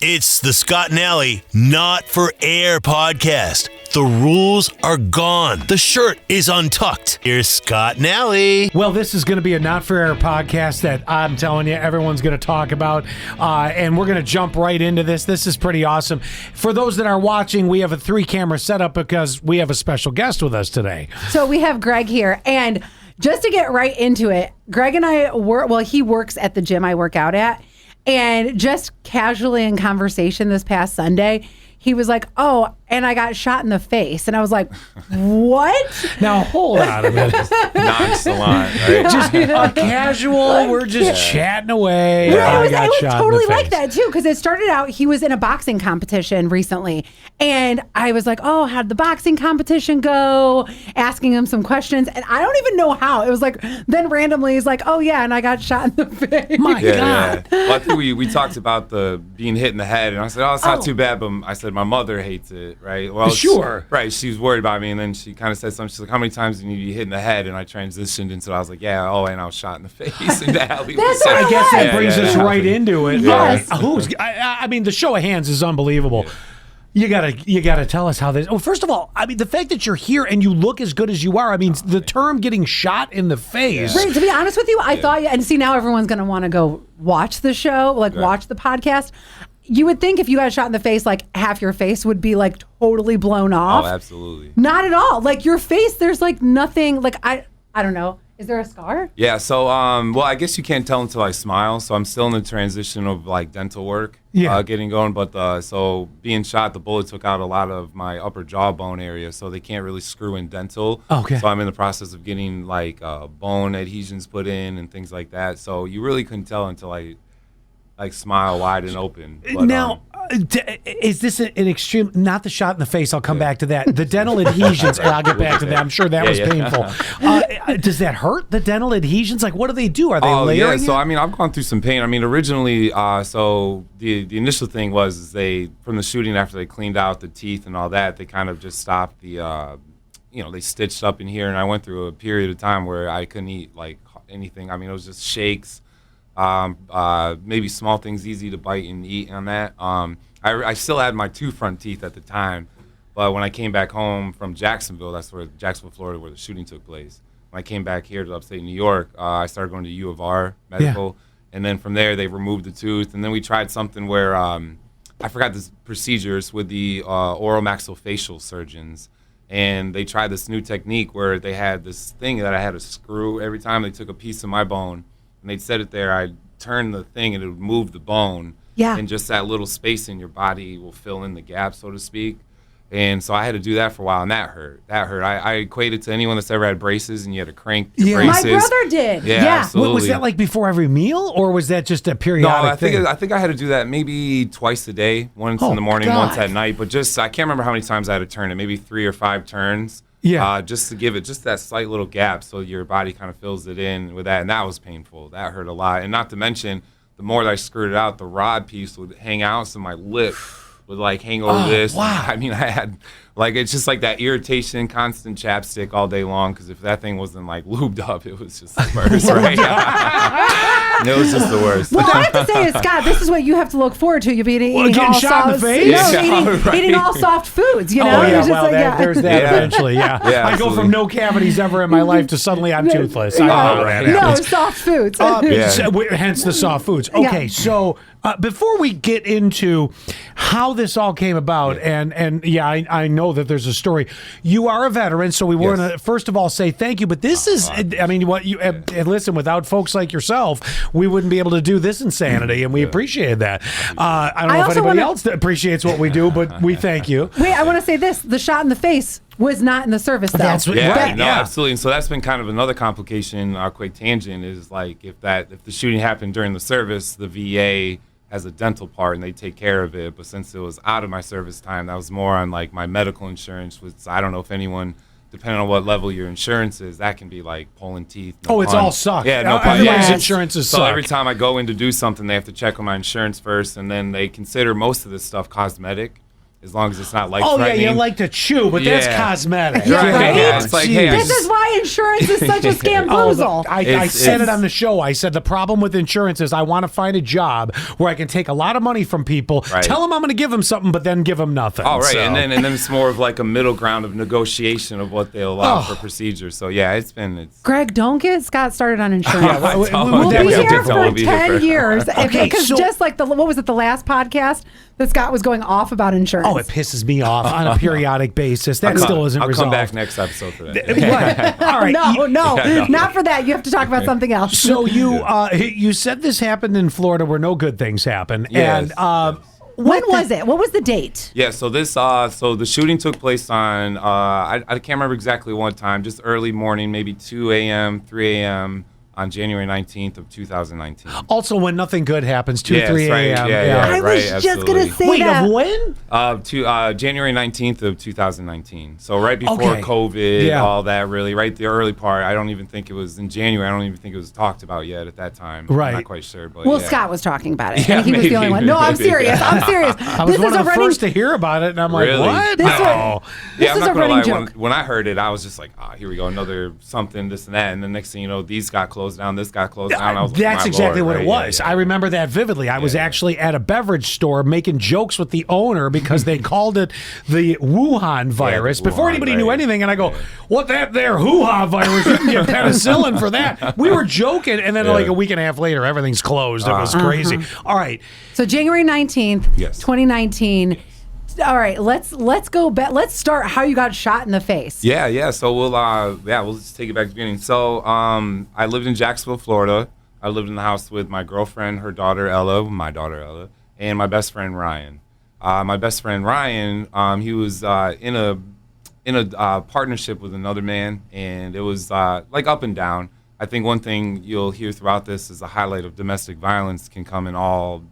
It's the Scott and Allie Not For Air podcast. The rules are gone. The shirt is untucked. Here's Scott and Allie. Well, this is going to be a Not For Air podcast that I'm telling you, everyone's going to talk about. And we're going to jump right into this. This is pretty awesome. For those that are watching, we have a 3-camera setup because we have a special guest with us today. So we have Greg here. And just to get right into it, Greg and I he works at the gym I work out at. And just casually in conversation this past Sunday, he was like, "Oh, and I got shot in the face." And I was like, "What?" Now, hold on a minute. Nonchalant, right? Just a casual, we're just chatting away. Yeah, I got it was shot totally in the like face. that, too, because it started out, he was in a boxing competition recently. And I was like, "Oh, how'd the boxing competition go?" Asking him some questions. And I don't even know how. It was like, then randomly he's like, "Oh, yeah, and I got shot in the face." My Yeah, God. yeah. Well, I think we talked about the being hit in the head, and I said, "Oh, it's not too bad," but I said my mother hates it, right? Well, Sure. right. She was worried about me, and then she kind of said something. She's like, "How many times did you get hit in the head?" And I transitioned into, I was like, "Yeah, oh, and I was shot in the face." And Allie That's said, what I guess that Yeah, brings yeah, us yeah. right into it. Yes. I mean, the show of hands is unbelievable. You gotta tell us how this. Well, first of all, I mean, the fact that you're here and you look as good as you are. I mean, the term "getting shot in the face." Right, to be honest with you, I thought, and see, now everyone's going to want to go watch the show, watch the podcast. You would think if you got shot in the face, like half your face would be like totally blown off. Oh, absolutely. Not at all. Like your face, there's like nothing. Like I don't know. Is there a scar? Yeah, so well, I guess you can't tell until I smile. So I'm still in the transition of like dental work, getting going. But so being shot, the bullet took out a lot of my upper jawbone area, so they can't really screw in dental. Okay. So I'm in the process of getting like bone adhesions put in and things like that. So you really couldn't tell until I like smile wide and open. But, Now, is this an extreme? Not the shot in the face. I'll come back to that. The dental adhesions. I'll get back to that. I'm sure that was painful. Does that hurt? The dental adhesions? Like, what do they do? Are they layering? Yeah. So it? I mean, I've gone through some pain. I mean, originally, so the initial thing was is they from the shooting after they cleaned out the teeth and all that, they kind of just stopped the, they stitched up in here, and I went through a period of time where I couldn't eat like anything. I mean, it was just shakes. Maybe small things easy to bite and eat on that. I still had my 2 front teeth at the time, but when I came back home from Jacksonville, Jacksonville, Florida, where the shooting took place. When I came back here to upstate New York, I started going to U of R Medical, and then from there they removed the tooth, and then we tried something where I forgot the procedures with the oral maxillofacial surgeons, and they tried this new technique where they had this thing that I had to screw every time they took a piece of my bone. And they'd set it there, I'd turn the thing and it would move the bone. Yeah. And just that little space in your body will fill in the gap, so to speak. And so I had to do that for a while, and that hurt. I equate it to anyone that's ever had braces and you had to crank your braces. My brother did. Yeah, absolutely. Was that like before every meal, or was that just a periodic thing? I think I had to do that maybe twice a day, once in the morning, once at night. But just, I can't remember how many times I had to turn it, maybe 3 or 5 turns. Yeah. Just to give it just that slight little gap so your body kind of fills it in with that. And that was painful. That hurt a lot. And not to mention, the more that I screwed it out, the rod piece would hang out, so my lip would like hang over this. Wow. I mean, I had like, it's just like that irritation, constant chapstick all day long. Because if that thing wasn't like lubed up, it was just the worst, right? It was just the worst. Well, I have to say, Scott, this is what you have to look forward to. You'll be eating getting all shot in the soft, face? eating all soft foods. You know, Oh, yeah, You're just well, like, there's that Yeah. eventually, yeah. Yeah, I go absolutely. from no cavities ever in my life to suddenly I'm toothless. I Yeah. don't know that No, happens. soft foods. Hence the soft foods. Okay, so before we get into how this all came about, and I know that there's a story. You are a veteran, so we want to first of all say thank you. But this is, I mean, what you listen. Without folks like yourself, we wouldn't be able to do this insanity, and we appreciate that. I don't know if anybody else appreciates what we do, but we thank you. Wait, I want to say this: the shot in the face was not in the service, though. That's what- right, No, yeah. absolutely. And so that's been kind of another complication, quick tangent, is like if the shooting happened during the service, the VA has a dental part and they take care of it. But since it was out of my service time, that was more on like my medical insurance, which I don't know if anyone, depending on what level your insurance is, that can be like pulling teeth. No It's pun. all suck. Yeah, no pun. Everybody's Yeah. insurances So suck. every time I go in to do something, they have to check on my insurance first, and then they consider most of this stuff cosmetic. as long as it's not life Oh, yeah, threatening. you like to chew, but that's Yeah. cosmetic. Yeah, right? Yeah, it's like, hey, I This is why insurance is such a scamboozle. I said it on the show. I said the problem with insurance is I want to find a job where I can take a lot of money from people, Right. tell them I'm going to give them something, but then give them nothing. Oh, right. So- And then it's more of like a middle ground of negotiation of what they allow for procedures. So, yeah, it's Greg, don't get Scott started on insurance. Yeah, We'll that be was a here different for one. 10 years. Okay, Because so- just like what was it, the last podcast that Scott was going off about insurance? Oh, it pisses me off on a periodic basis. That still isn't I'll resolved. come back next episode for that. What? All right. no, no. not for that. You have to talk about something else. So you said this happened in Florida where no good things happen. Yes, And when was it? What was the date? Yeah, so so the shooting took place on I can't remember exactly what time, just early morning, maybe 2 a.m., 3 a.m. on January 19th of 2019. also when nothing good happens, 2, Yes, 3 right. a.m. Yeah. I right, was just going to absolutely. say Wait, that. of when? To January 19th of 2019. So right before Okay. COVID, Yeah. all that really, right the early part. I don't even think it was in January. I don't even think it was talked about yet at that time. Right. I'm not quite sure. But Well, yeah. Scott was talking about it, Yeah, and he was the only maybe. one. No, I'm serious. I'm serious. I was one of the first to hear about it, and I'm like, Really? what? This No. This Yeah, I'm is not a gonna lie. running When, joke. when I heard it, I was just like, here we go, another something, this and that. And the next thing you know, these got closed down, this got closed down. I was like, That's my exactly Lord, what it right? was. Yeah, I remember that vividly. I was actually at a beverage store making jokes with the owner because they called it the Wuhan virus before Wuhan, anybody knew right. anything. And I go, what that there Wuhan virus? You can get penicillin for that. We were joking. And then like a week and a half later, everything's closed. It was crazy. All right. So January 19th, Yes. 2019. All right, let's go back. Let's start how you got shot in the face. Yeah. So we'll just take it back to the beginning. So I lived in Jacksonville, Florida. I lived in the house with my girlfriend, her daughter Ella, my daughter Ella, and my best friend Ryan. My best friend Ryan, he was in a partnership with another man, and it was like up and down. I think one thing you'll hear throughout this is a highlight of domestic violence can come in all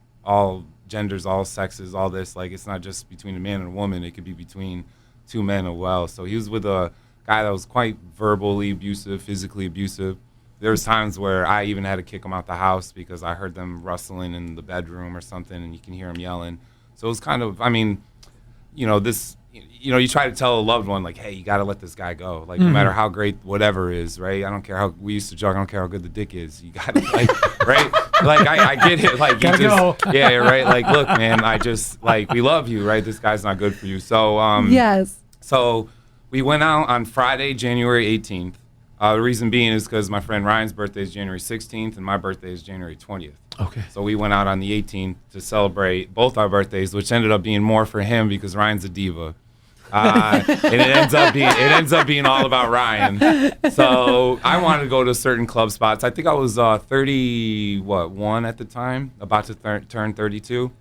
genders, all sexes, all this. Like, it's not just between a man and a woman. It could be between two men as well. So he was with a guy that was quite verbally abusive, physically abusive. There was times where I even had to kick him out the house because I heard them rustling in the bedroom or something, and you can hear him yelling. So it was kind of, I mean, you try to tell a loved one, like, hey, you got to let this guy go. Like, no matter how great whatever is, right? I don't care how, we used to joke, I don't care how good the dick is. You got to, like, right? Like, I get it. Like, you Gotta just, go. yeah, right? Like, look, man, I just, like, we love you, right? This guy's not good for you. So, Yes. so we went out on Friday, January 18th. The reason being is because my friend Ryan's birthday is January 16th and my birthday is January 20th. Okay. So we went out on the 18th to celebrate both our birthdays, which ended up being more for him because Ryan's a diva. And it ends up being all about Ryan. So I wanted to go to certain club spots. I think I was 1 at the time, about to turn 32.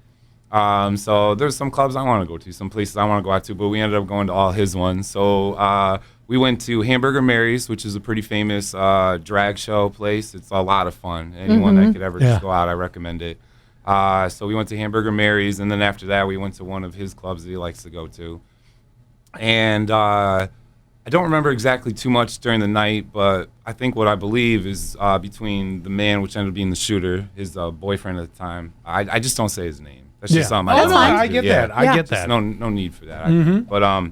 So there's some clubs I want to go to, some places I want to go out to, but we ended up going to all his ones. So we went to Hamburger Mary's, which is a pretty famous drag show place. It's a lot of fun. Anyone that could ever just go out, I recommend it. So we went to Hamburger Mary's, and then after that, we went to one of his clubs that he likes to go to. And I don't remember exactly too much during the night, but I think what I believe is between the man, which ended up being the shooter, his boyfriend at the time. I just don't say his name. That's just something I That's don't fine. like I to get do. that. I Yeah. get Just that. no need for that. But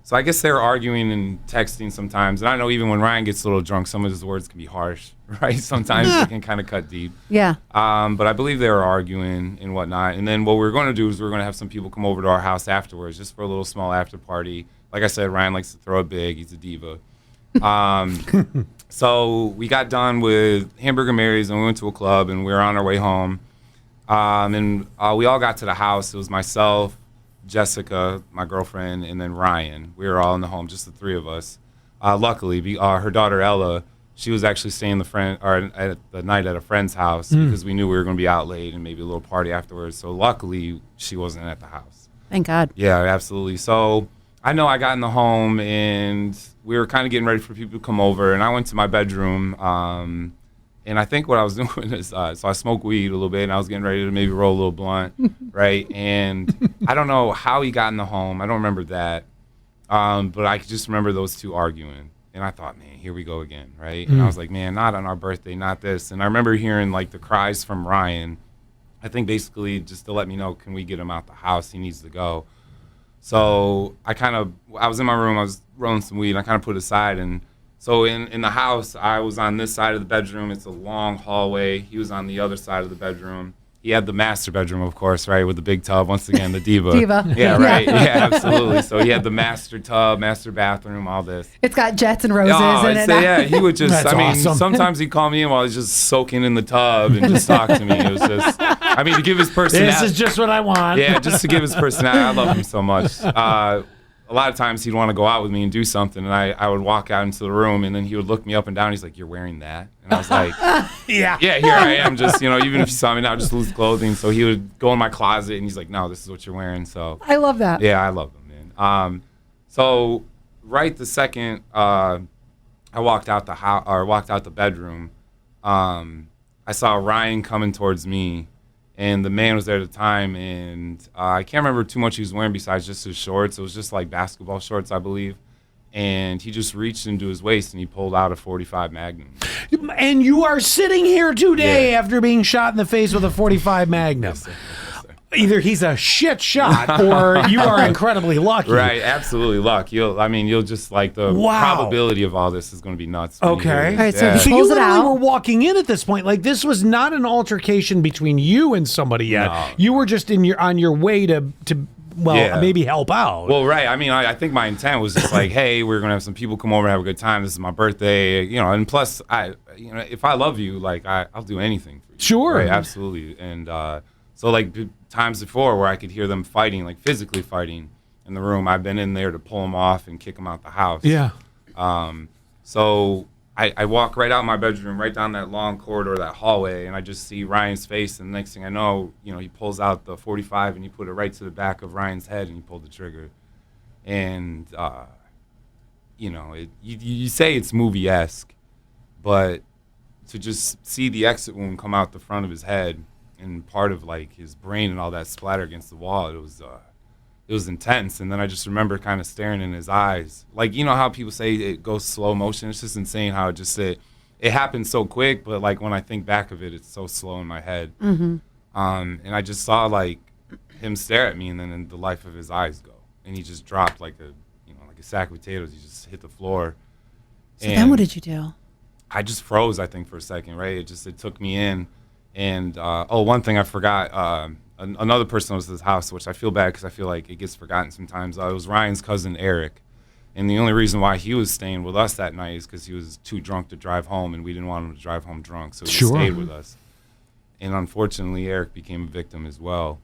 so I guess they were arguing and texting sometimes, and I know even when Ryan gets a little drunk, some of his words can be harsh, right? Sometimes they can kind of cut deep. Yeah. But I believe they were arguing and whatnot. And then what we were going to do is we were going to have some people come over to our house afterwards, just for a little small after party. Like I said, Ryan likes to throw it big. He's a diva. So we got done with Hamburger Mary's and we went to a club and we were on our way home. And we all got to the house. It was myself, Jessica, my girlfriend, and then Ryan. We were all in the home, just the three of us. Luckily, her daughter Ella, she was actually staying at the night at a friend's house because we knew we were going to be out late and maybe a little party afterwards. So luckily, she wasn't at the house. Thank God. Yeah, absolutely. So I know I got in the home and we were kind of getting ready for people to come over, and I went to my bedroom. And I think what I was doing is, so I smoked weed a little bit, and I was getting ready to maybe roll a little blunt, right? And I don't know how he got in the home. I don't remember that. But I just remember those two arguing. And I thought, man, here we go again, right? And I was like, man, not on our birthday, not this. And I remember hearing, like, the cries from Ryan, I think basically just to let me know, can we get him out the house? He needs to go. So I was in my room, I was rolling some weed, and I kind of put it aside. And so in the house, I was on this side of the bedroom. It's a long hallway. He was on the other side of the bedroom. He had the master bedroom, of course, right, with the big tub. Once again, the diva. Diva. Yeah, right. Yeah, absolutely. So he had the master tub, master bathroom, all this. It's got jets and roses in it. Yeah, he would just, That's awesome. sometimes he'd call me in while he's just soaking in the tub and just talk to me. It was just, to give his personality. This is just what I want. Yeah, just to give his personality. I love him so much. A lot of times he'd want to go out with me and do something, and I would walk out into the room, and then he would look me up and down. He's like, "You're wearing that?" And I was like, Yeah. "Yeah, here I am. Just, even if you saw me now, just loose clothing." So he would go in my closet, and he's like, "No, this is what you're wearing." So I love that. yeah, I love him, man. So right the second I walked out the bedroom, I saw Ryan coming towards me. And the man was there at the time, and I can't remember too much he was wearing besides just his shorts. It was just like basketball shorts, I believe. And he just reached into his waist, and he pulled out a .45 Magnum. And you are sitting here today Yeah. after being shot in the face with a .45 Magnum. Yes, sir. Either he's a shit shot or you are incredibly lucky. Right, absolutely luck. You'll just like the Wow. probability of all this is going to be nuts. when you Okay. hear All right, this. so Yeah. So you Pulls it literally out. were walking in at this point. Like, this was not an altercation between you and somebody yet. No. You were just on your way to Yeah. maybe help out. Well, right. I think my intent was just like, hey, we're gonna have some people come over and have a good time. This is my birthday, and plus, if I love you, like I'll do anything for you. Sure. Right, absolutely. And so like times before where I could hear them fighting, like physically fighting in the room, I've been in there to pull them off and kick them out the house. Yeah. So I walk right out my bedroom, right down that long corridor, that hallway, and I just see Ryan's face. And the next thing I know, he pulls out the .45 and he put it right to the back of Ryan's head and he pulled the trigger. And, you say it's movie-esque, but to just see the exit wound come out the front of his head and part of like his brain and all that splatter against the wall, it was intense. And then I just remember kind of staring in his eyes. Like, how people say it goes slow motion? It's just insane how it happened so quick, but like when I think back of it, it's so slow in my head. Mm-hmm. And I just saw like him stare at me, and then in the life of his eyes go. And he just dropped like a sack of potatoes. He just hit the floor. So then what did you do? I just froze, I think, for a second, right? It took me in. And, one thing I forgot, another person was at his house, which I feel bad because I feel like it gets forgotten sometimes. It was Ryan's cousin, Eric. And the only reason why he was staying with us that night is because he was too drunk to drive home, and we didn't want him to drive home drunk. So he stayed with us. And unfortunately, Eric became a victim as well.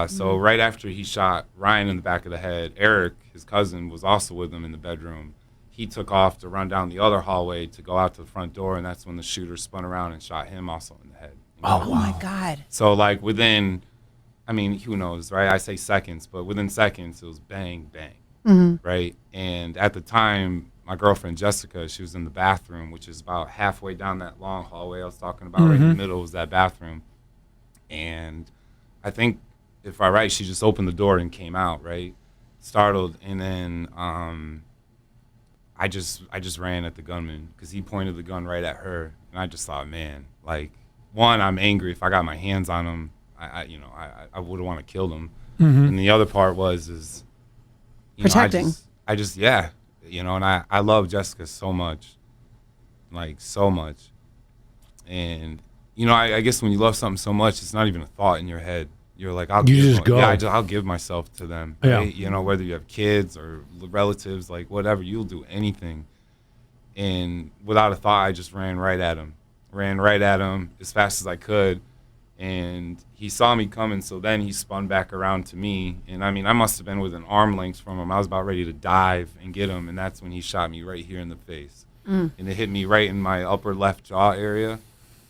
So right after he shot Ryan in the back of the head, Eric, his cousin, was also with him in the bedroom. He took off to run down the other hallway to go out to the front door, and that's when the shooter spun around and shot him also in the head. Oh my God. So like within, who knows, right? I say seconds, but within seconds, it was bang, bang, right? And at the time, my girlfriend, Jessica, she was in the bathroom, which is about halfway down that long hallway I was talking about. Right in the middle was that bathroom. And I think, if I'm right, she just opened the door and came out, right? Startled. And then I just ran at the gunman because he pointed the gun right at her. And I just thought, man, like, one, I'm angry. If I got my hands on him, I would want to kill him. And the other part was Protecting. And I love Jessica so much, like so much. And, I guess when you love something so much, it's not even a thought in your head. You're like, I'll give myself to them. Right? Whether you have kids or relatives, like whatever, you'll do anything. And without a thought, I just ran right at him as fast as I could. And he saw me coming, so then he spun back around to me. And I must have been within arm length from him. I was about ready to dive and get him, and that's when he shot me right here in the face. And it hit me right in my upper left jaw area,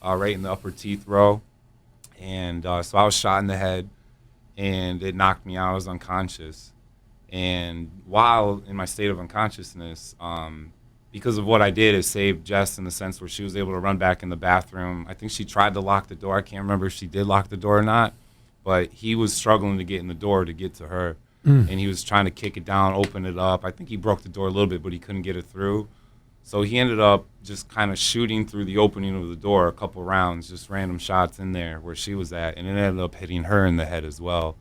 right in the upper teeth row. And so I was shot in the head, and it knocked me out. I was unconscious. And while in my state of unconsciousness, because of what I did, it saved Jess in the sense where she was able to run back in the bathroom. I think she tried to lock the door. I can't remember if she did lock the door or not, but he was struggling to get in the door to get to her. And he was trying to kick it down, open it up. I think he broke the door a little bit, but he couldn't get it through. So he ended up just kind of shooting through the opening of the door a couple rounds, just random shots in there where she was at, and it ended up hitting her in the head as well.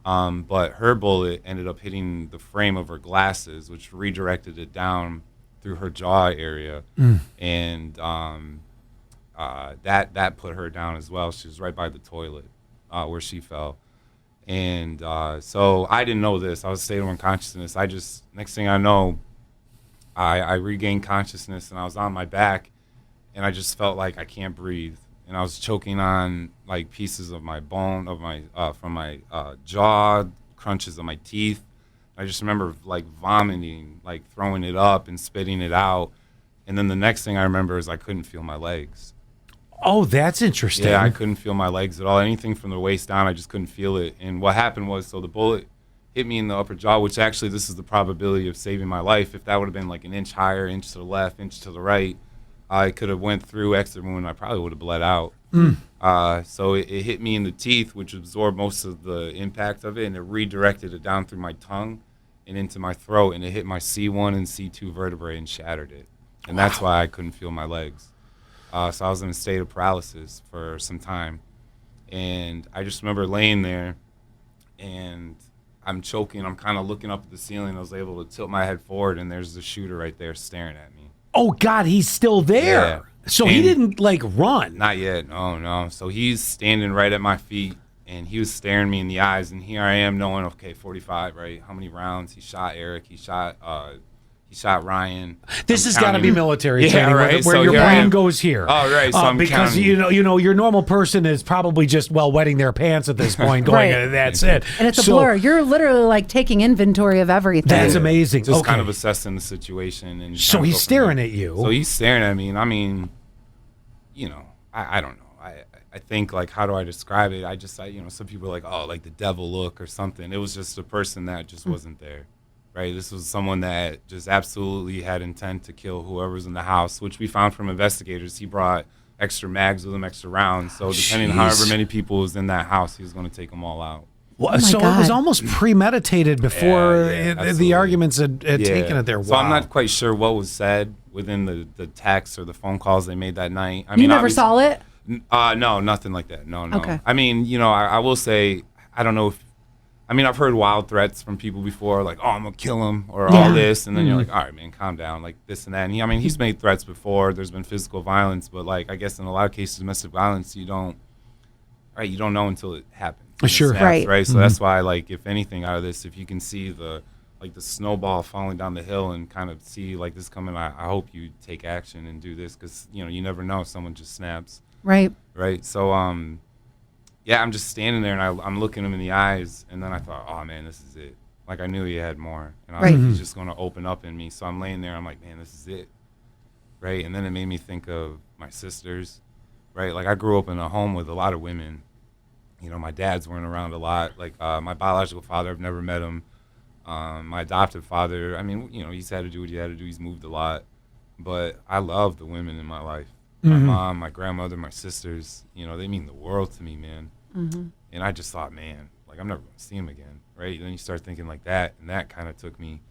But her bullet ended up hitting the frame of her glasses, which redirected it down through her jaw area, and that put her down as well. She was right by the toilet where she fell. And so I didn't know this. I was state of unconsciousness. Next thing I know, I regained consciousness, and I was on my back, and I just felt like I can't breathe. And I was choking on like pieces of my bone, from my jaw, crunches of my teeth. I just remember like vomiting, like throwing it up and spitting it out. And then the next thing I remember is I couldn't feel my legs. Oh, that's interesting. Yeah, I couldn't feel my legs at all. Anything from the waist down, I just couldn't feel it. And what happened was, so the bullet hit me in the upper jaw, which actually this is the probability of saving my life. If that would have been like an inch higher, inch to the left, inch to the right, I could have went through extra wound. I probably would have bled out. So it hit me in the teeth, which absorbed most of the impact of it, and it redirected it down through my tongue and into my throat, and it hit my C1 and C2 vertebrae and shattered it. And that's why I couldn't feel my legs. So I was in a state of paralysis for some time. And I just remember laying there, and I'm choking. I'm kind of looking up at the ceiling. I was able to tilt my head forward, and there's the shooter right there staring at me. Oh, God, he's still there. Yeah. So And he didn't, like, run. Not yet. No. So he's standing right at my feet, and he was staring me in the eyes. And here I am knowing, okay, 45, right? How many rounds? He shot Eric. He shot Ryan. This has got to be military Yeah, training, right. where So your here I brain am. goes here. Oh, right. So I'm because counting. you know, your normal person is probably just wetting their pants at this point, going, Right. That's it. And it's a So blur. You're literally like taking inventory of everything. That's amazing. Just Okay. kind of assessing the situation. And So kind of he's go from staring there. at you. So he's staring at me, and I mean, you know, I don't know. I think, like, how do I describe it? Some people are like, oh, like the devil look or something. It was just a person that just wasn't there, right? This was someone that just absolutely had intent to kill whoever's in the house, which we found from investigators. He brought extra mags with him, extra rounds. So depending on however many people was in that house, he was going to take them all out. Well, my so it was God. almost premeditated before Yeah, the absolutely. arguments had taken it there. So I'm Wow. not quite sure what was said within the texts or the phone calls they made that night. I You mean, never obviously- saw it? No, nothing like that. No. Okay. I mean, I will say, I don't know if, I've heard wild threats from people before, like, oh, I'm going to kill him or all this. And then you're like, all right, man, calm down, like this and that. And he's made threats before. There's been physical violence, but like, I guess in a lot of cases, domestic violence, you don't know until it happens. And it Sure. snaps, Right. So that's why, like, if anything out of this, if you can see the snowball falling down the hill and kind of see like this coming, I hope you take action and do this, because, you never know if someone just snaps. Right. Right. So, yeah, I'm just standing there, and I'm looking him in the eyes, and then I thought, oh man, this is it. Like, I knew he had more, and I was Right. like, he's just going to open up in me. So I'm laying there, I'm like, man, this is it. Right. And then it made me think of my sisters. Right. Like, I grew up in a home with a lot of women. My dads weren't around a lot. Like, my biological father, I've never met him. My adoptive father, he's had to do what he had to do. He's moved a lot. But I love the women in my life. My mom, my grandmother, my sisters, they mean the world to me, man. And I just thought, man, like, I'm never going to see them again, right? And then you start thinking like that, and that kind of took me.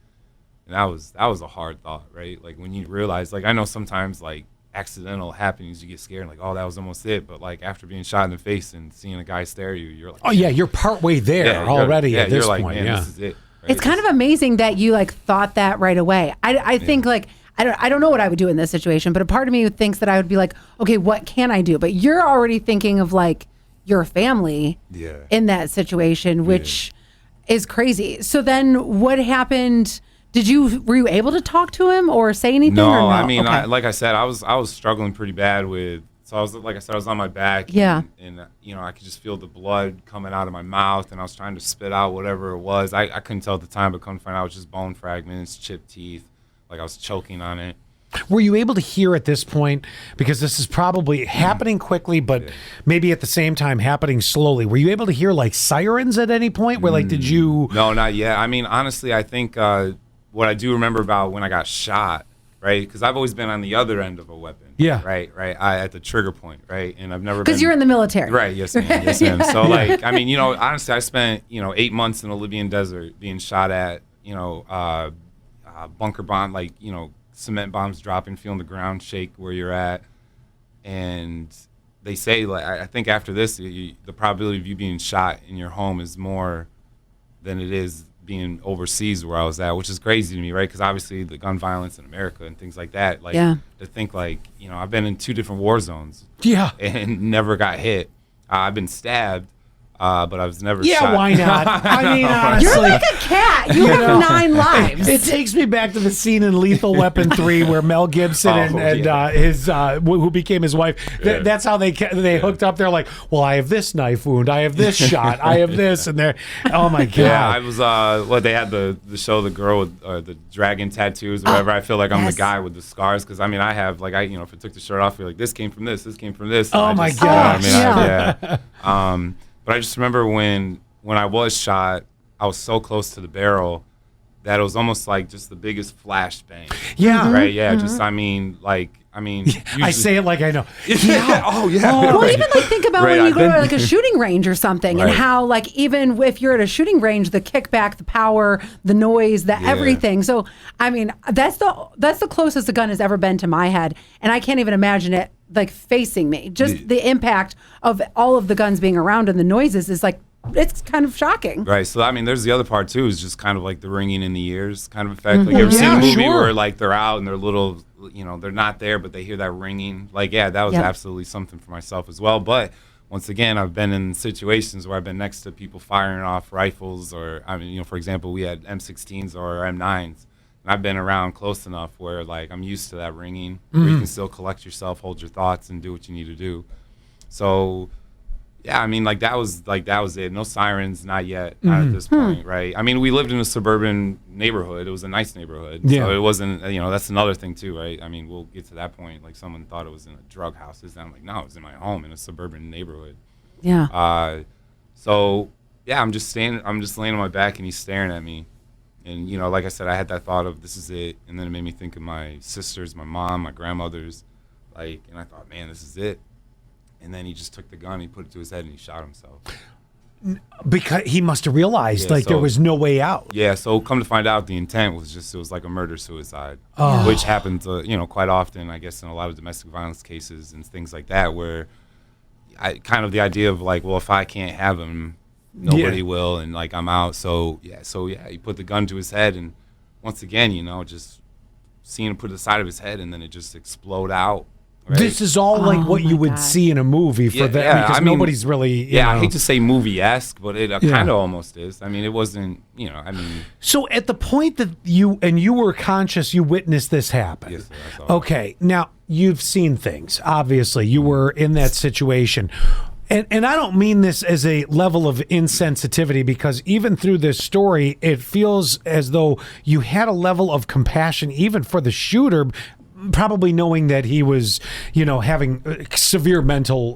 And that was a hard thought, right? Like, when you realize, like, I know sometimes, like, accidental happenings, you get scared, like, oh, that was almost it. But, like, after being shot in the face and seeing a guy stare at you, you're like, Oh, yeah, you're partway there yeah, already at this you're like, point. man, Yeah. this is it. Right? It's kind of amazing that you like thought that right away. I think like I don't know what I would do in this situation, but a part of me thinks that I would be like, okay, what can I do? But you're already thinking of like your family Yeah. in that situation, which is crazy. So then what happened? Were you able to talk to him or say anything? No, or no? I mean, Okay. like I said, I was struggling pretty bad with. So I was on my back. Yeah. And I could just feel the blood coming out of my mouth, and I was trying to spit out whatever it was. I couldn't tell at the time, but come to find out it was just bone fragments, chipped teeth. Like, I was choking on it. Were you able to hear at this point, because this is probably happening quickly, but maybe at the same time happening slowly? Were you able to hear like sirens at any point? Where like, did you? No, not yet. I mean, honestly, I think what I do remember about when I got shot, right? Because I've always been on the other end of a weapon. Yeah. Right. At the trigger point, right? And I've never been. Because you're in the military. Right. Yes, ma'am. Yes, ma'am. So, like, I mean, honestly, I spent, 8 months in the Libyan desert being shot at, bunker bomb, like, cement bombs dropping, feeling the ground shake where you're at. And they say, like, I think after this, the probability of you being shot in your home is more than it is being overseas where I was at, which is crazy to me, right? Because obviously the gun violence in America and things like that, like Yeah. to think like, you know, I've been in 2 different war zones Yeah. and never got hit. I've been stabbed, but I was never Yeah, shot. why not? I mean, honestly. You're like a cat. You have 9 lives. It takes me back to the scene in Lethal Weapon 3 where Mel Gibson his who became his wife. That's how they hooked up. They're like, well, I have this knife wound, I have this shot, I have this, and they're oh my god. Yeah, I was. They had the show, the girl with the dragon tattoos, or whatever. I feel like I'm yes. the guy with the scars because I mean I have like if I took the shirt off, you're like this came from this came from this. Oh And my you know what I gosh. mean? Yeah. But I just remember when I was shot, I was so close to the barrel that it was almost like just the biggest flash bang. Yeah. Right. Yeah. Just I mean. I say it like I know. Yeah. Oh yeah. Well, even like think about Right, when you I've go to been- like a shooting range or something, and Right. how like even if you're at a shooting range, the kickback, the power, the noise, the everything. So I mean, that's the closest a gun has ever been to my head, and I can't even imagine it like facing me. Just the impact of all of the guns being around and the noises is like it's kind of shocking. Right. So, I mean, there's the other part, too, is just kind of like the ringing in the ears kind of effect. Like, you ever seen a movie where, like, they're out and they're little, you know, they're not there, but they hear that ringing? Like, yeah, that was absolutely something for myself as well. But once again, I've been in situations where I've been next to people firing off rifles or, I mean, you know, for example, we had M16s or M9s. And I've been around close enough where, like, I'm used to that ringing, where you can still collect yourself, hold your thoughts, and do what you need to do. So... yeah, I mean, that was it. No sirens, not yet, not at this point, right? I mean, we lived in a suburban neighborhood. It was a nice neighborhood. Yeah. So it wasn't, you know, that's another thing too, right? I mean, we'll get to that point. Like someone thought it was in a drug house. And I'm like, no, it was in my home in a suburban neighborhood. Yeah. So yeah, I'm just laying on my back and he's staring at me. And, you know, like I said, I had that thought of this is it. And then it made me think of my sisters, my mom, my grandmothers. Like, and I thought, man, this is it. And then he just took the gun, he put it to his head, and he shot himself. Because he must have realized there was no way out. Yeah, so come to find out, the intent was it was like a murder-suicide, which happens, you know, quite often, I guess, in a lot of domestic violence cases and things like that, where kind of the idea of like, well, if I can't have him, nobody will, and like I'm out. So he put the gun to his head, and once again, you know, just seeing him put it to the side of his head, and then it just explode out. Right? This is all like what you would see in a movie for that because I mean, nobody's really. You know. I hate to say movie-esque, but it kind of almost is. I mean, it wasn't. You know, I mean. So at the point that you were conscious, you witnessed this happen. Yes, sir, I saw it. Okay, now you've seen things. Obviously, you were in that situation. And I don't mean this as a level of insensitivity because even through this story, it feels as though you had a level of compassion even for the shooter, probably knowing that he was, you know, having severe mental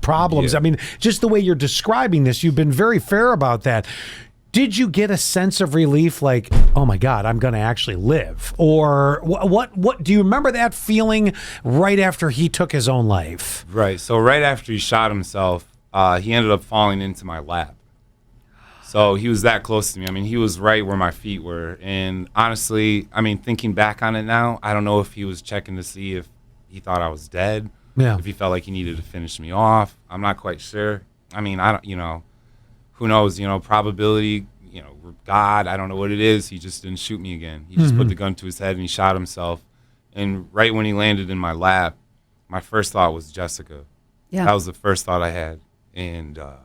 problems. Yeah. I mean, just the way you're describing this, you've been very fair about that. Did you get a sense of relief like, oh my God, I'm going to actually live? Or what do you remember that feeling right after he took his own life? Right. So right after he shot himself, he ended up falling into my lap. So he was that close to me. I mean, he was right where my feet were. And honestly, I mean, thinking back on it now, I don't know if he was checking to see if he thought I was dead, if he felt like he needed to finish me off. I'm not quite sure. I mean, I don't, you know, who knows, you know, probability, you know, God, I don't know what it is. He just didn't shoot me again. He just put the gun to his head and he shot himself. And right when he landed in my lap, my first thought was Jessica. Yeah. That was the first thought I had. And, man,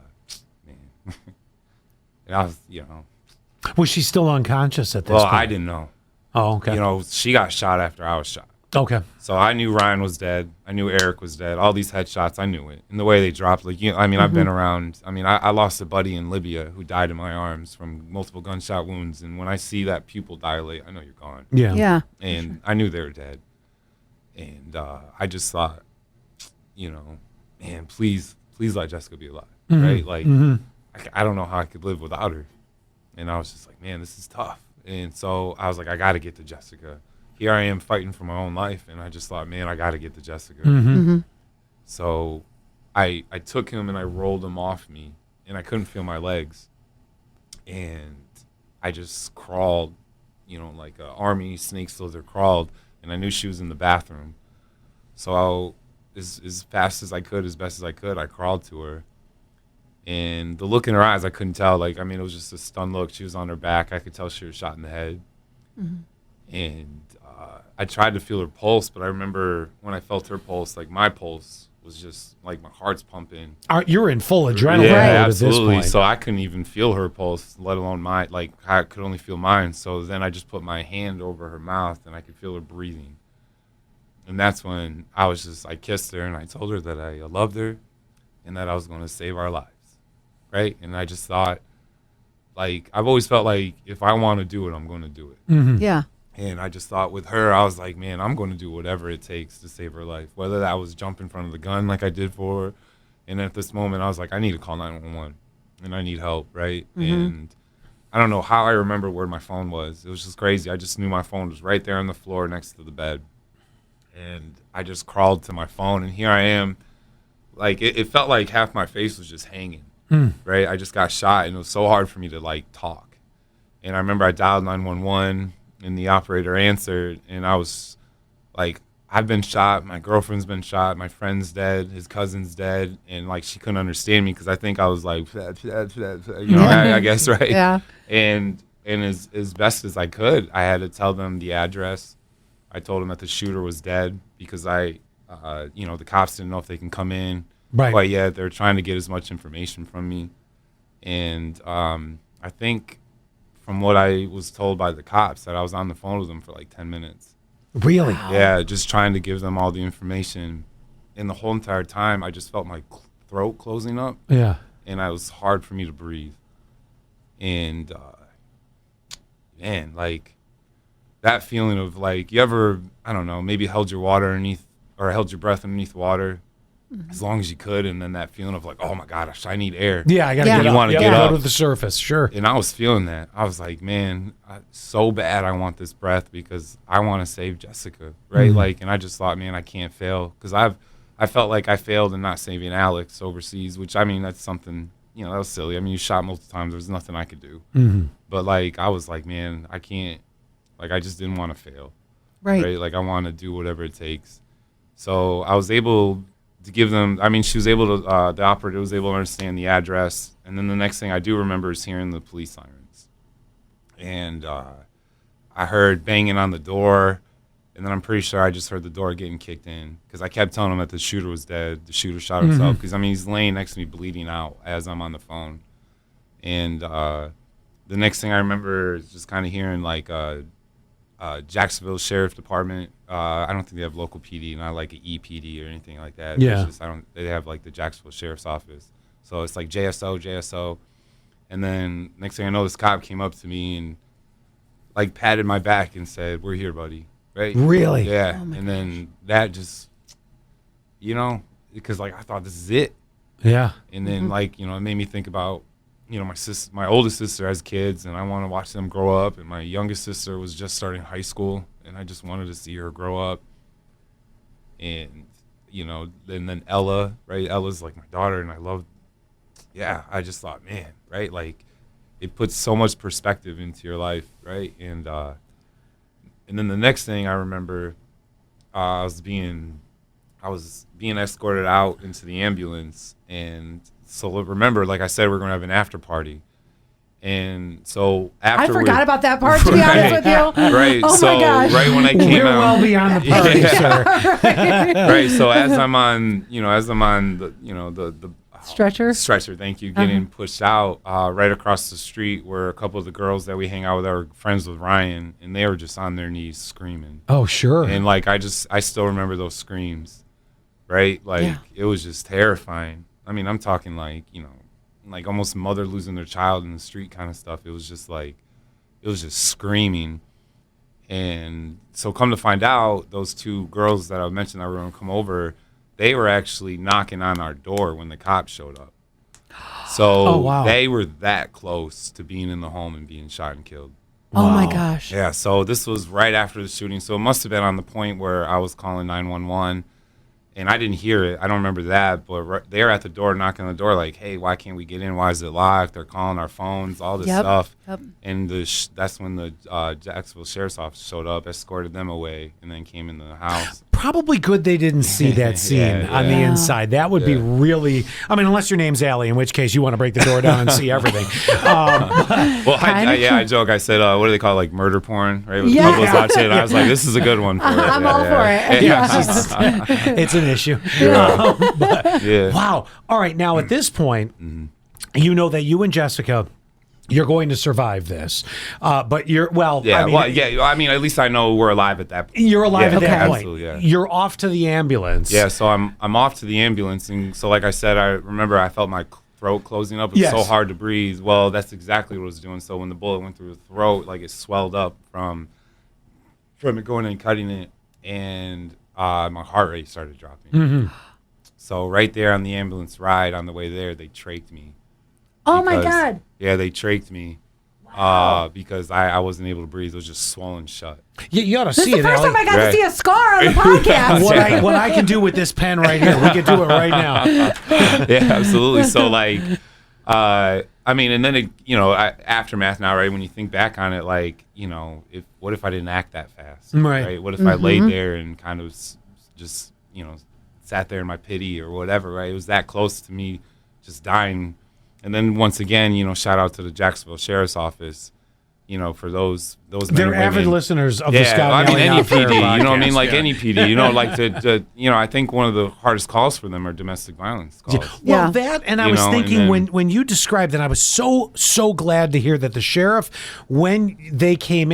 and I was, you know. Was she still unconscious at this Well, point? I didn't know. Oh, okay. You know, she got shot after I was shot. Okay. So I knew Ryan was dead. I knew Eric was dead. All these headshots, I knew it. And the way they dropped, like, you know, I mean, I've been around. I mean, I lost a buddy in Libya who died in my arms from multiple gunshot wounds. And when I see that pupil dilate, I know you're gone. Yeah. Yeah. And I knew they were dead. And I just thought, you know, man, please let Jessica be alive, right? Like, I don't know how I could live without her. And I was just like, man, this is tough. And so I was like, I got to get to Jessica. Here I am fighting for my own life. And I just thought, man, I got to get to Jessica. So I took him and I rolled him off me. And I couldn't feel my legs. And I just crawled, you know, like an army snake slither crawled. And I knew she was in the bathroom. So as fast as I could, as best as I could, I crawled to her. And the look in her eyes, I couldn't tell. Like, I mean, it was just a stunned look. She was on her back. I could tell she was shot in the head. And I tried to feel her pulse, but I remember when I felt her pulse, like my pulse was just like my heart's pumping. You're in full adrenaline Yeah, mode absolutely. at this point. So I couldn't even feel her pulse, let alone mine. Like, I could only feel mine. So then I just put my hand over her mouth, and I could feel her breathing. And that's when I kissed her, and I told her that I loved her and that I was going to save our lives. Right? And I just thought, like, I've always felt like if I want to do it, I'm going to do it. Yeah. And I just thought with her, I was like, man, I'm going to do whatever it takes to save her life. Whether that was jump in front of the gun like I did for her. And at this moment, I was like, I need to call 911 and I need help, right? And I don't know how I remember where my phone was. It was just crazy. I just knew my phone was right there on the floor next to the bed. And I just crawled to my phone, and here I am. Like, it felt like half my face was just hanging, right? I just got shot, and it was so hard for me to, like, talk. And I remember I dialed 911. And the operator answered, and I was like, I've been shot. My girlfriend's been shot. My friend's dead. His cousin's dead. And, like, she couldn't understand me because I think I was like, you know, I guess, right? Yeah. And as best as I could, I had to tell them the address. I told them that the shooter was dead because the cops didn't know if they can come in. Right. But, yeah, they're trying to get as much information from me. And I think from what I was told by the cops, that I was on the phone with them for like 10 minutes. Really? Yeah, just trying to give them all the information. And the whole entire time, I just felt my throat closing up. Yeah. And it was hard for me to breathe. And, man, like, that feeling of, like, you ever, I don't know, maybe held your breath underneath water as long as you could, and then that feeling of, like, oh my gosh, I need air. Yeah, I got to Yeah. get You up. wanna Yeah, get go up. to the surface, sure. And I was feeling that. I was like, man, so bad I want this breath because I want to save Jessica, right? Like, and I just thought, man, I can't fail because I felt like I failed in not saving Alex overseas, which, I mean, that's something, you know, that was silly. I mean, you shot multiple times. There was nothing I could do. But, like, I was like, man, I can't, like, I just didn't want to fail, Right. Like, I want to do whatever it takes. So I was able to give them, I mean, she was able to, the operator was able to understand the address. And then the next thing I do remember is hearing the police sirens. And I heard banging on the door. And then I'm pretty sure I just heard the door getting kicked in because I kept telling him that the shooter was dead. The shooter shot himself because, I mean, he's laying next to me bleeding out as I'm on the phone. And the next thing I remember is just kind of hearing, like, Jacksonville Sheriff Department. I don't think they have local PD, not like an EPD or anything like that. Yeah. It's just, they have like the Jacksonville Sheriff's Office. So it's like JSO. And then next thing I know, this cop came up to me and like patted my back and said, "We're here, buddy." Right? Really? Yeah. And then that just, you know, because like I thought this is it. Yeah. And then like, you know, it made me think about, you know, my oldest sister has kids and I want to watch them grow up. And my youngest sister was just starting high school and I just wanted to see her grow up. And, you know, and then Ella, right? Ella's like my daughter and I just thought, man, right? Like it puts so much perspective into your life, right? And then the next thing I remember, I was being escorted out into the ambulance. And so remember, like I said, we're going to have an after party. And so after I forgot about that part, to be honest with you. Right. Oh so my gosh. right when I came We're out, well beyond the party, sir. right. So as I'm on the Stretcher? thank you, getting pushed out, right across the street were a couple of the girls that we hang out with that were friends with Ryan, and they were just on their knees screaming. Oh, sure. And like I still remember those screams, right? Like it was just terrifying. I mean, I'm talking like, you know, like almost a mother losing their child in the street kind of stuff. It was just screaming. And so come to find out, those two girls that I mentioned that were going to come over, they were actually knocking on our door when the cops showed up. So they were that close to being in the home and being shot and killed. Oh my gosh. Yeah, so this was right after the shooting. So it must have been on the point where I was calling 911. And I didn't hear it. I don't remember that. But they're at the door, knocking on the door like, hey, why can't we get in? Why is it locked? They're calling our phones, all this stuff. Yep. And that's when the Jacksonville Sheriff's Office showed up, escorted them away, and then came in the house. probably good they didn't see that scene on the inside. That would be really, I mean, unless your name's Allie, in which case you want to break the door down and see everything. I joke. I said, what do they call it? Like murder porn, right? With couples watching it. I was like, this is a good one for it. I'm all for it. It's an issue. Wow. All right. Now, at this point, you know that you and Jessica, you're going to survive this. But you're, I mean, at least I know we're alive at that point. You're alive at that point. Absolutely, yeah. You're off to the ambulance. Yeah, so I'm off to the ambulance. And so, like I said, I remember I felt my throat closing up. It was so hard to breathe. Well, that's exactly what it was doing. So when the bullet went through the throat, like it swelled up from it going in and cutting it. And my heart rate started dropping. So right there on the ambulance ride on the way there, they trached me. Oh my God. Yeah, they trached me because I wasn't able to breathe. It was just swollen shut. You ought to This see is it, the first Allie. time I got to see a scar on the podcast. What I can do with this pen right here, we can do it right now. Yeah, absolutely. So like, I mean, and then it, aftermath now, right? When you think back on it, like, what if I didn't act that fast? Right. What if I laid there and kind of just, sat there in my pity or whatever, right? It was that close to me just dying. And then once again, shout out to the Jacksonville Sheriff's Office, for those They're avid listeners of the Scott. Any PD, podcast, you know what I mean? Like any PD, like I think one of the hardest calls for them are domestic violence calls. Well, that, and I was thinking when you described that, I was so glad to hear that the sheriff, when they came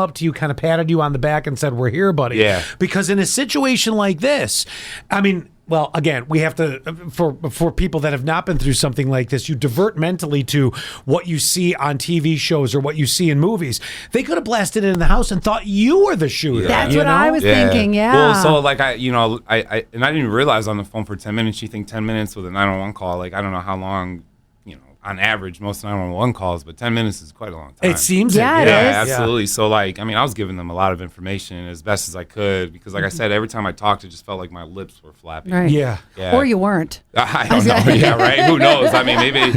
up to you, kind of patted you on the back and said, "We're here, buddy." Yeah. Because in a situation like this, I mean, well, again, we have to, for people that have not been through something like this, you divert mentally to what you see on TV shows or what you see in movies. They could have blasted in the house and thought you were the shooter. That's what I was thinking, Well, so like I didn't even realize on the phone for 10 minutes, you think 10 minutes with a 911 call, like I don't know how long, on average, most 911 calls, but 10 minutes is quite a long time. It seems it is. Absolutely. So, like, I mean, I was giving them a lot of information as best as I could because, like I said, every time I talked, it just felt like my lips were flapping. Right. Yeah. Or you weren't. I don't know. Yeah, right. Who knows? I mean, maybe,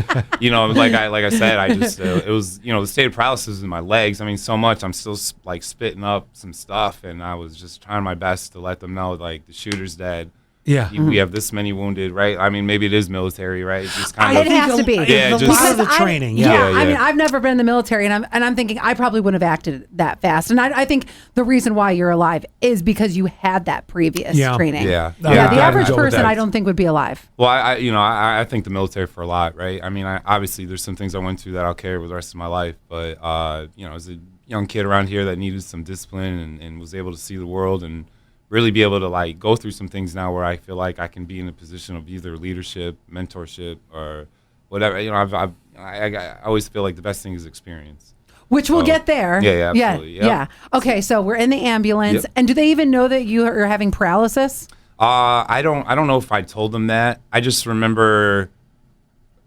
like I said, I just, it was, the state of paralysis in my legs. I mean, so much. I'm still, like, spitting up some stuff, and I was just trying my best to let them know, like, the shooter's dead. Yeah. We have this many wounded, right? I mean, maybe it is military, right? Just kind of. It has to be. Yeah, just a lot of the training. I mean, I've never been in the military, and I'm thinking I probably wouldn't have acted that fast. And I think the reason why you're alive is because you had that previous training. Yeah. The average person, I don't think would be alive. Well, I think the military for a lot, right? I mean, obviously there's some things I went through that I'll carry with the rest of my life, but as a young kid around here that needed some discipline and was able to see the world and really be able to like go through some things now where I feel like I can be in a position of either leadership, mentorship, or whatever. I always feel like the best thing is experience. Which we'll get there. Yeah, absolutely. Yeah. Okay, so we're in the ambulance, and do they even know that you are having paralysis? I don't know if I told them that. I just remember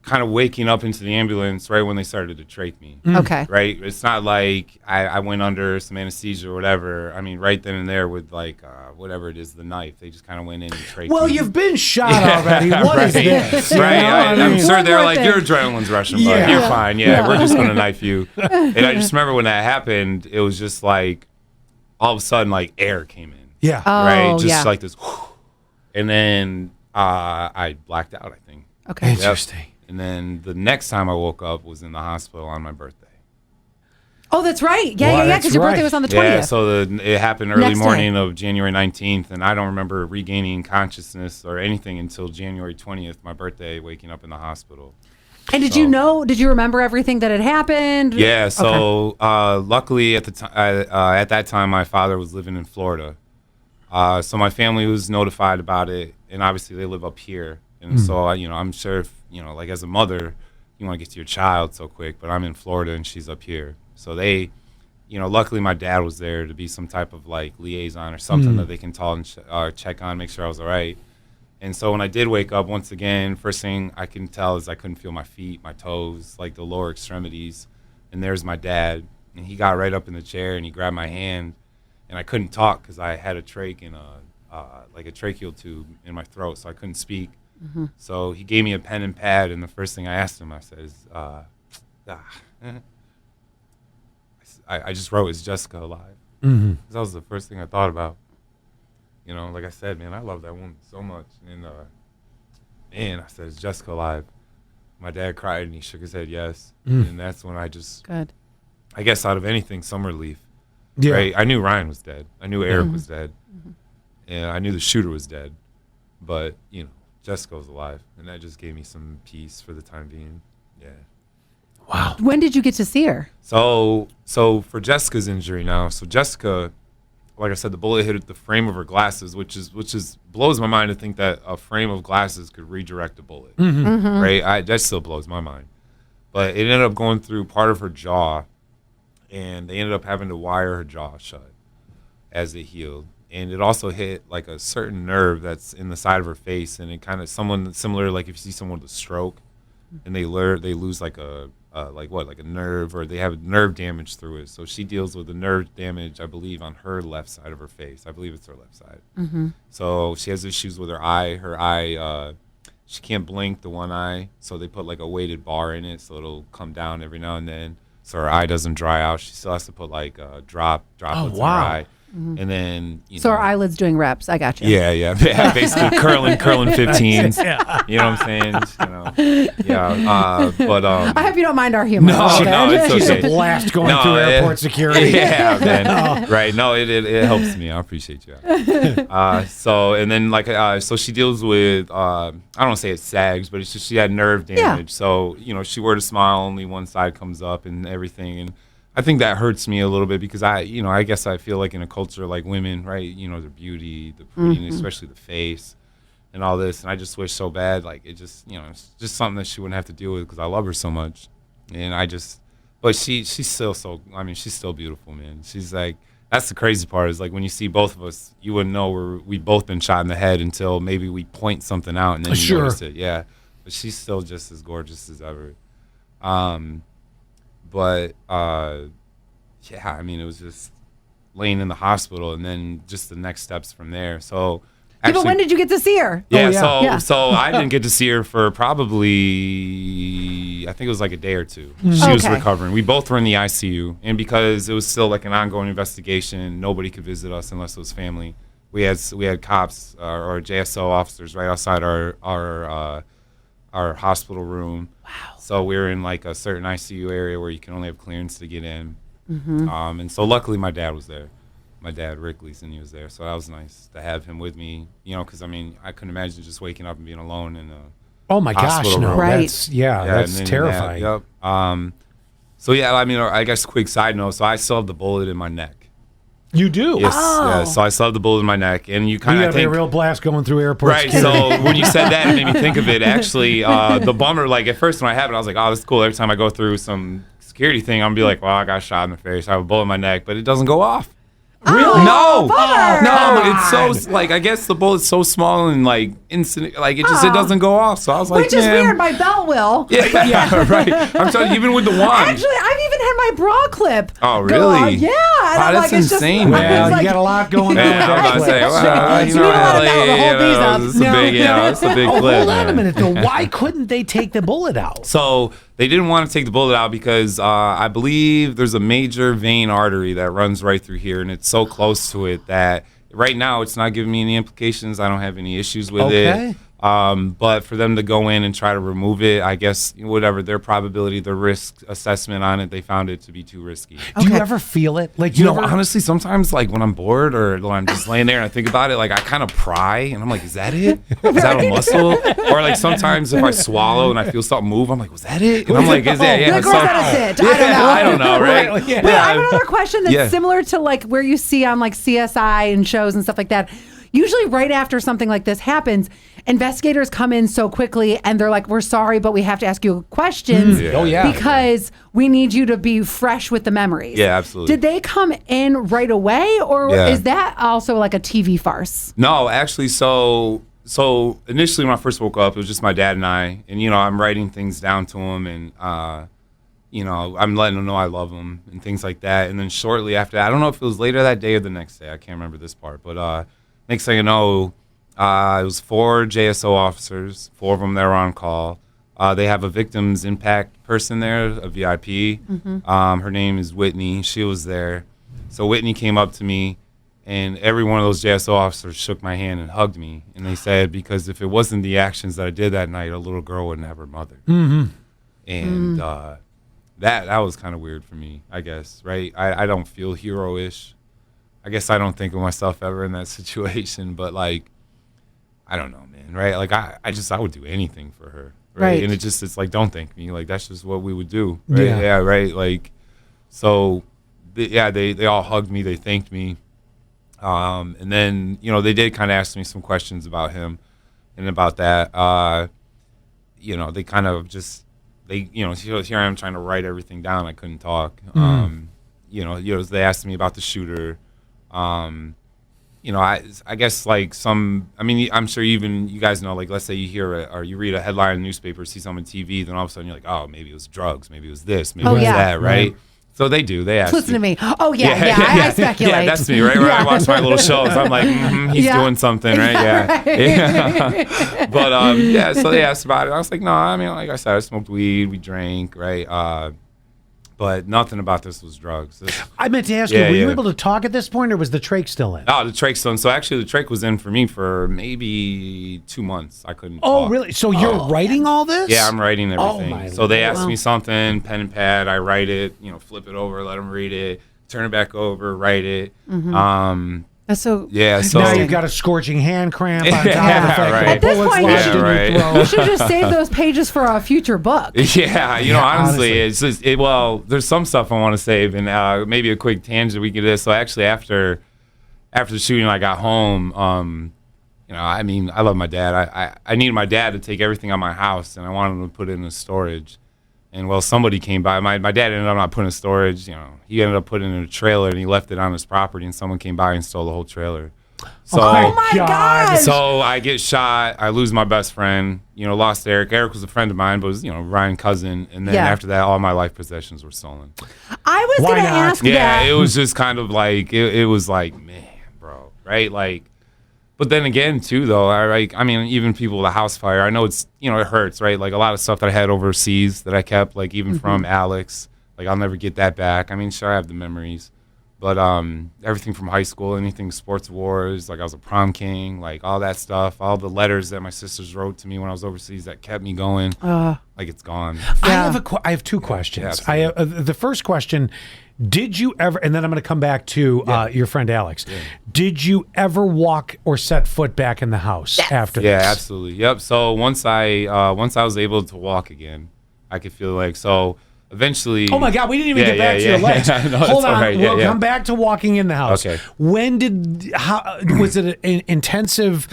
kind of waking up into the ambulance right when they started to trach me. Okay. Right? It's not like I went under some anesthesia or whatever. I mean, right then and there with like whatever it is, the knife, they just kind of went in and trached me. Well, you've been shot already. What is this? Right. I'm sure they're like, your adrenaline's rushing, but you're fine. Yeah, we're just going to knife you. And I just remember when that happened, it was just like all of a sudden like air came in. Yeah. Right? Just like this. And then I blacked out, I think. Okay. Interesting. Yep. And then the next time I woke up was in the hospital on my birthday. Oh, that's right. Yeah, because your birthday was on the 20th. Yeah, so it happened early morning of January 19th, and I don't remember regaining consciousness or anything until January 20th, my birthday, waking up in the hospital. And did you remember everything that had happened? Yeah, so luckily at that time, my father was living in Florida. So my family was notified about it, and obviously they live up here. And so, I'm sure if, like as a mother, you want to get to your child so quick, but I'm in Florida and she's up here. So they, luckily my dad was there to be some type of like liaison or something that they can call and check on, make sure I was all right. And so when I did wake up, once again, first thing I can tell is I couldn't feel my feet, my toes, like the lower extremities. And there's my dad. And he got right up in the chair and he grabbed my hand. And I couldn't talk because I had a trach and like a tracheal tube in my throat, so I couldn't speak. Mm-hmm. So he gave me a pen and pad, and the first thing I asked him, I said, I just wrote, "Is Jessica alive?" Mm-hmm. That was the first thing I thought about. You know, like I said, man, I love that woman so much. And man, I said, is Jessica alive? My dad cried and he shook his head yes. And that's when I just, Good. I guess out of anything, some relief. Yeah. Right? I knew Ryan was dead. I knew Eric was dead. And I knew the shooter was dead. But, you know, Jessica was alive. And that just gave me some peace for the time being. Yeah. Wow. When did you get to see her? So for Jessica's injury now, so Jessica, like I said, the bullet hit the frame of her glasses, which is blows my mind to think that a frame of glasses could redirect a bullet. Right? That still blows my mind. But it ended up going through part of her jaw, and they ended up having to wire her jaw shut as it healed. And it also hit like a certain nerve that's in the side of her face, and it kind of someone similar, like if you see someone with a stroke, and they lose like a nerve, or they have nerve damage through it. So she deals with the nerve damage, I believe, on her left side of her face. I believe it's her left side. So she has issues with her eye. Her eye, she can't blink the one eye, so they put like a weighted bar in it, so it'll come down every now and then, so her eye doesn't dry out. She still has to put like droplets in her eye. And then, So our eyelids doing reps. I got you. Yeah, basically curling 15s. You know what I'm saying? You know, but I hope you don't mind our humor. No, it's She's okay. a blast going through airport security. Yeah, man. Right? No, it helps me. I appreciate you. So and then so she deals with I don't want to say it sags, but it's just she had nerve damage. So you know, she were to smile, only one side comes up and everything, and I think that hurts me a little bit because I guess I feel like in a culture like women, right? You know, the beauty, the prettiness, especially the face, and all this. And I just wish so bad, like it just, you know, it's just something that she wouldn't have to deal with because I love her so much. And but she's still she's still beautiful, man. She's like, that's the crazy part is like when you see both of us, you wouldn't know we both been shot in the head until maybe we point something out and then you notice it. Yeah, but she's still just as gorgeous as ever. But yeah, I mean, it was just laying in the hospital, and then just the next steps from there. So, But when did you get to see her? Yeah, so I didn't get to see her for probably, I think it was like a day or two. She was recovering. We both were in the ICU, and because it was still like an ongoing investigation, nobody could visit us unless it was family. We had cops or JSO officers right outside our hospital room. Wow. So we were in like a certain ICU area where you can only have clearance to get in. And so luckily my dad was there. My dad, Rick Leeson, he was there. So that was nice to have him with me, you know, because I mean, I couldn't imagine just waking up and being alone in a oh my gosh, no. room. Right. That's terrifying. Yep. So yeah, I mean, I guess quick side note. So I still have the bullet in my neck. You do? Yes. Yeah, so I still have the bullet in my neck, and you kind of think a real blast going through airports. Right. So when you said that, it made me think of it. Actually, the bummer, like at first when I have it, I was like, oh, this is cool. Every time I go through some security thing, I'm gonna be like, well, I got shot in the face. I have a bullet in my neck, but it doesn't go off. Really? No, bummer. no, it's so like I guess the bullet's so small and like instant, like it doesn't go off. So I was like, which is weird. My belt will. Yeah, right. I'm telling you, even with the wand. Actually, I've even had my bra clip. Oh, go really? on. Yeah. And Wow, I'm that's like, it's insane, just, man. Well, you got a lot going on. Yeah, I was about to say, well, You need a lot of metal to hold these up. It's a big, it's a big clip. Hold on a man. minute, though. Why couldn't they take the bullet out? So they didn't want to take the bullet out because I believe there's a major vein artery that runs right through here, and it's so close to it that right now it's not giving me any implications. I don't have any issues with it. But for them to go in and try to remove it, I guess whatever their probability, their risk assessment on it, they found it to be too risky. Do you ever feel it? Like You know, honestly, sometimes like when I'm bored or when I'm just laying there and I think about it, like I kind of pry and I'm like, is that it? Is that a muscle? Or like sometimes if I swallow and I feel something move, I'm like, was that it? And I'm like, is that? Yeah, Like, or is that a sit? I don't know, right? Yeah. Wait, I have another question that's similar to like where you see on like CSI and shows and stuff like that. Usually right after something like this happens, investigators come in so quickly and they're like, we're sorry, but we have to ask you questions because we need you to be fresh with the memories. Yeah, absolutely. Did they come in right away or is that also like a TV farce? No, actually, so initially when I first woke up, it was just my dad and I, and you know, I'm writing things down to him, and you know, I'm letting him know I love him and things like that. And then shortly after that, I don't know if it was later that day or the next day, I can't remember this part, but next thing you know, it was 4 JSO officers, 4 of them that were on call. They have a victims impact person there, a VIP. Her name is Whitney. She was there. So Whitney came up to me, And every one of those JSO officers shook my hand and hugged me. And they said, because if it wasn't the actions that I did that night, a little girl wouldn't have her mother. Mm-hmm. And that was kind of weird for me, I guess, right? I don't feel hero-ish. I guess I don't think of myself ever in that situation. But, like, I don't know, man, right? Like, I would do anything for her, right? And it's like, don't thank me. Like, that's just what we would do, right? Yeah, right? Like, so, they all hugged me. They thanked me. And then, you know, they did kind of ask me some questions about him and about that. You know, they kind of just, you know, here I am trying to write everything down. I couldn't talk. You know, they asked me about the shooter. You know, I guess like I'm sure even you guys know, like, let's say you hear or you read a headline in the newspaper, see something on TV, then all of a sudden you're like, oh, maybe it was drugs, maybe it was this, maybe it was that, right? So they do. They ask. Listen to me. Oh yeah. I speculate. Yeah, that's me, right? I watch my little shows. I'm like, he's doing something, right? Yeah. But so they asked about it. I was like, no, I mean, like I said, I smoked weed, we drank, right? But nothing about this was drugs. I meant to ask you, were you able to talk at this point, or was the trach still in? Oh, the trach's still in. So actually, the trach was in for me for maybe 2 months. I couldn't talk. Oh, really? So you're writing all this? Yeah, I'm writing everything. Oh, my so they asked me something, pen and pad, I write it, you know, flip it over, let them read it, turn it back over, write it. That's so. Yeah, so now you've got a scorching hand cramp on top of the fact that At this bullets point, lodged in your throat. you should just save those pages for a future book. Yeah, you know, honestly, it's just well, there's some stuff I want to save, and maybe a quick tangent we could do. So actually, after the shooting, I got home. You know, I mean, I love my dad. I needed my dad to take everything out of my house, and I wanted him to put it in storage. And well, somebody came by. My dad ended up not putting it in storage. You know, he ended up putting it in a trailer, and he left it on his property. And someone came by and stole the whole trailer. So, oh my God! So I get shot. I lose my best friend. You know, lost Eric. Eric was a friend of mine, but was, you know, Ryan's cousin. And then after that, all my life possessions were stolen. I was going to ask that. Yeah, it was just kind of like it was like, man, bro, right? Like. But then again, too, though, I mean, even people with a house fire, I know it's, you know, it hurts, right? Like a lot of stuff that I had overseas that I kept, like even from Alex, like I'll never get that back. I mean, sure, I have the memories, but everything from high school, anything sports wars, like I was a prom king, like all that stuff, all the letters that my sisters wrote to me when I was overseas that kept me going, like it's gone. I have two questions. Yeah, the first question. Did you ever, and then I'm going to come back to your friend Alex. Yeah. Did you ever walk or set foot back in the house after this? Yeah, absolutely. Yep. So once I was able to walk again, I could feel like, so eventually. Oh my God, we didn't even get back to your legs. No, hold on, right. we'll come back to walking in the house. Okay. When was it an intensive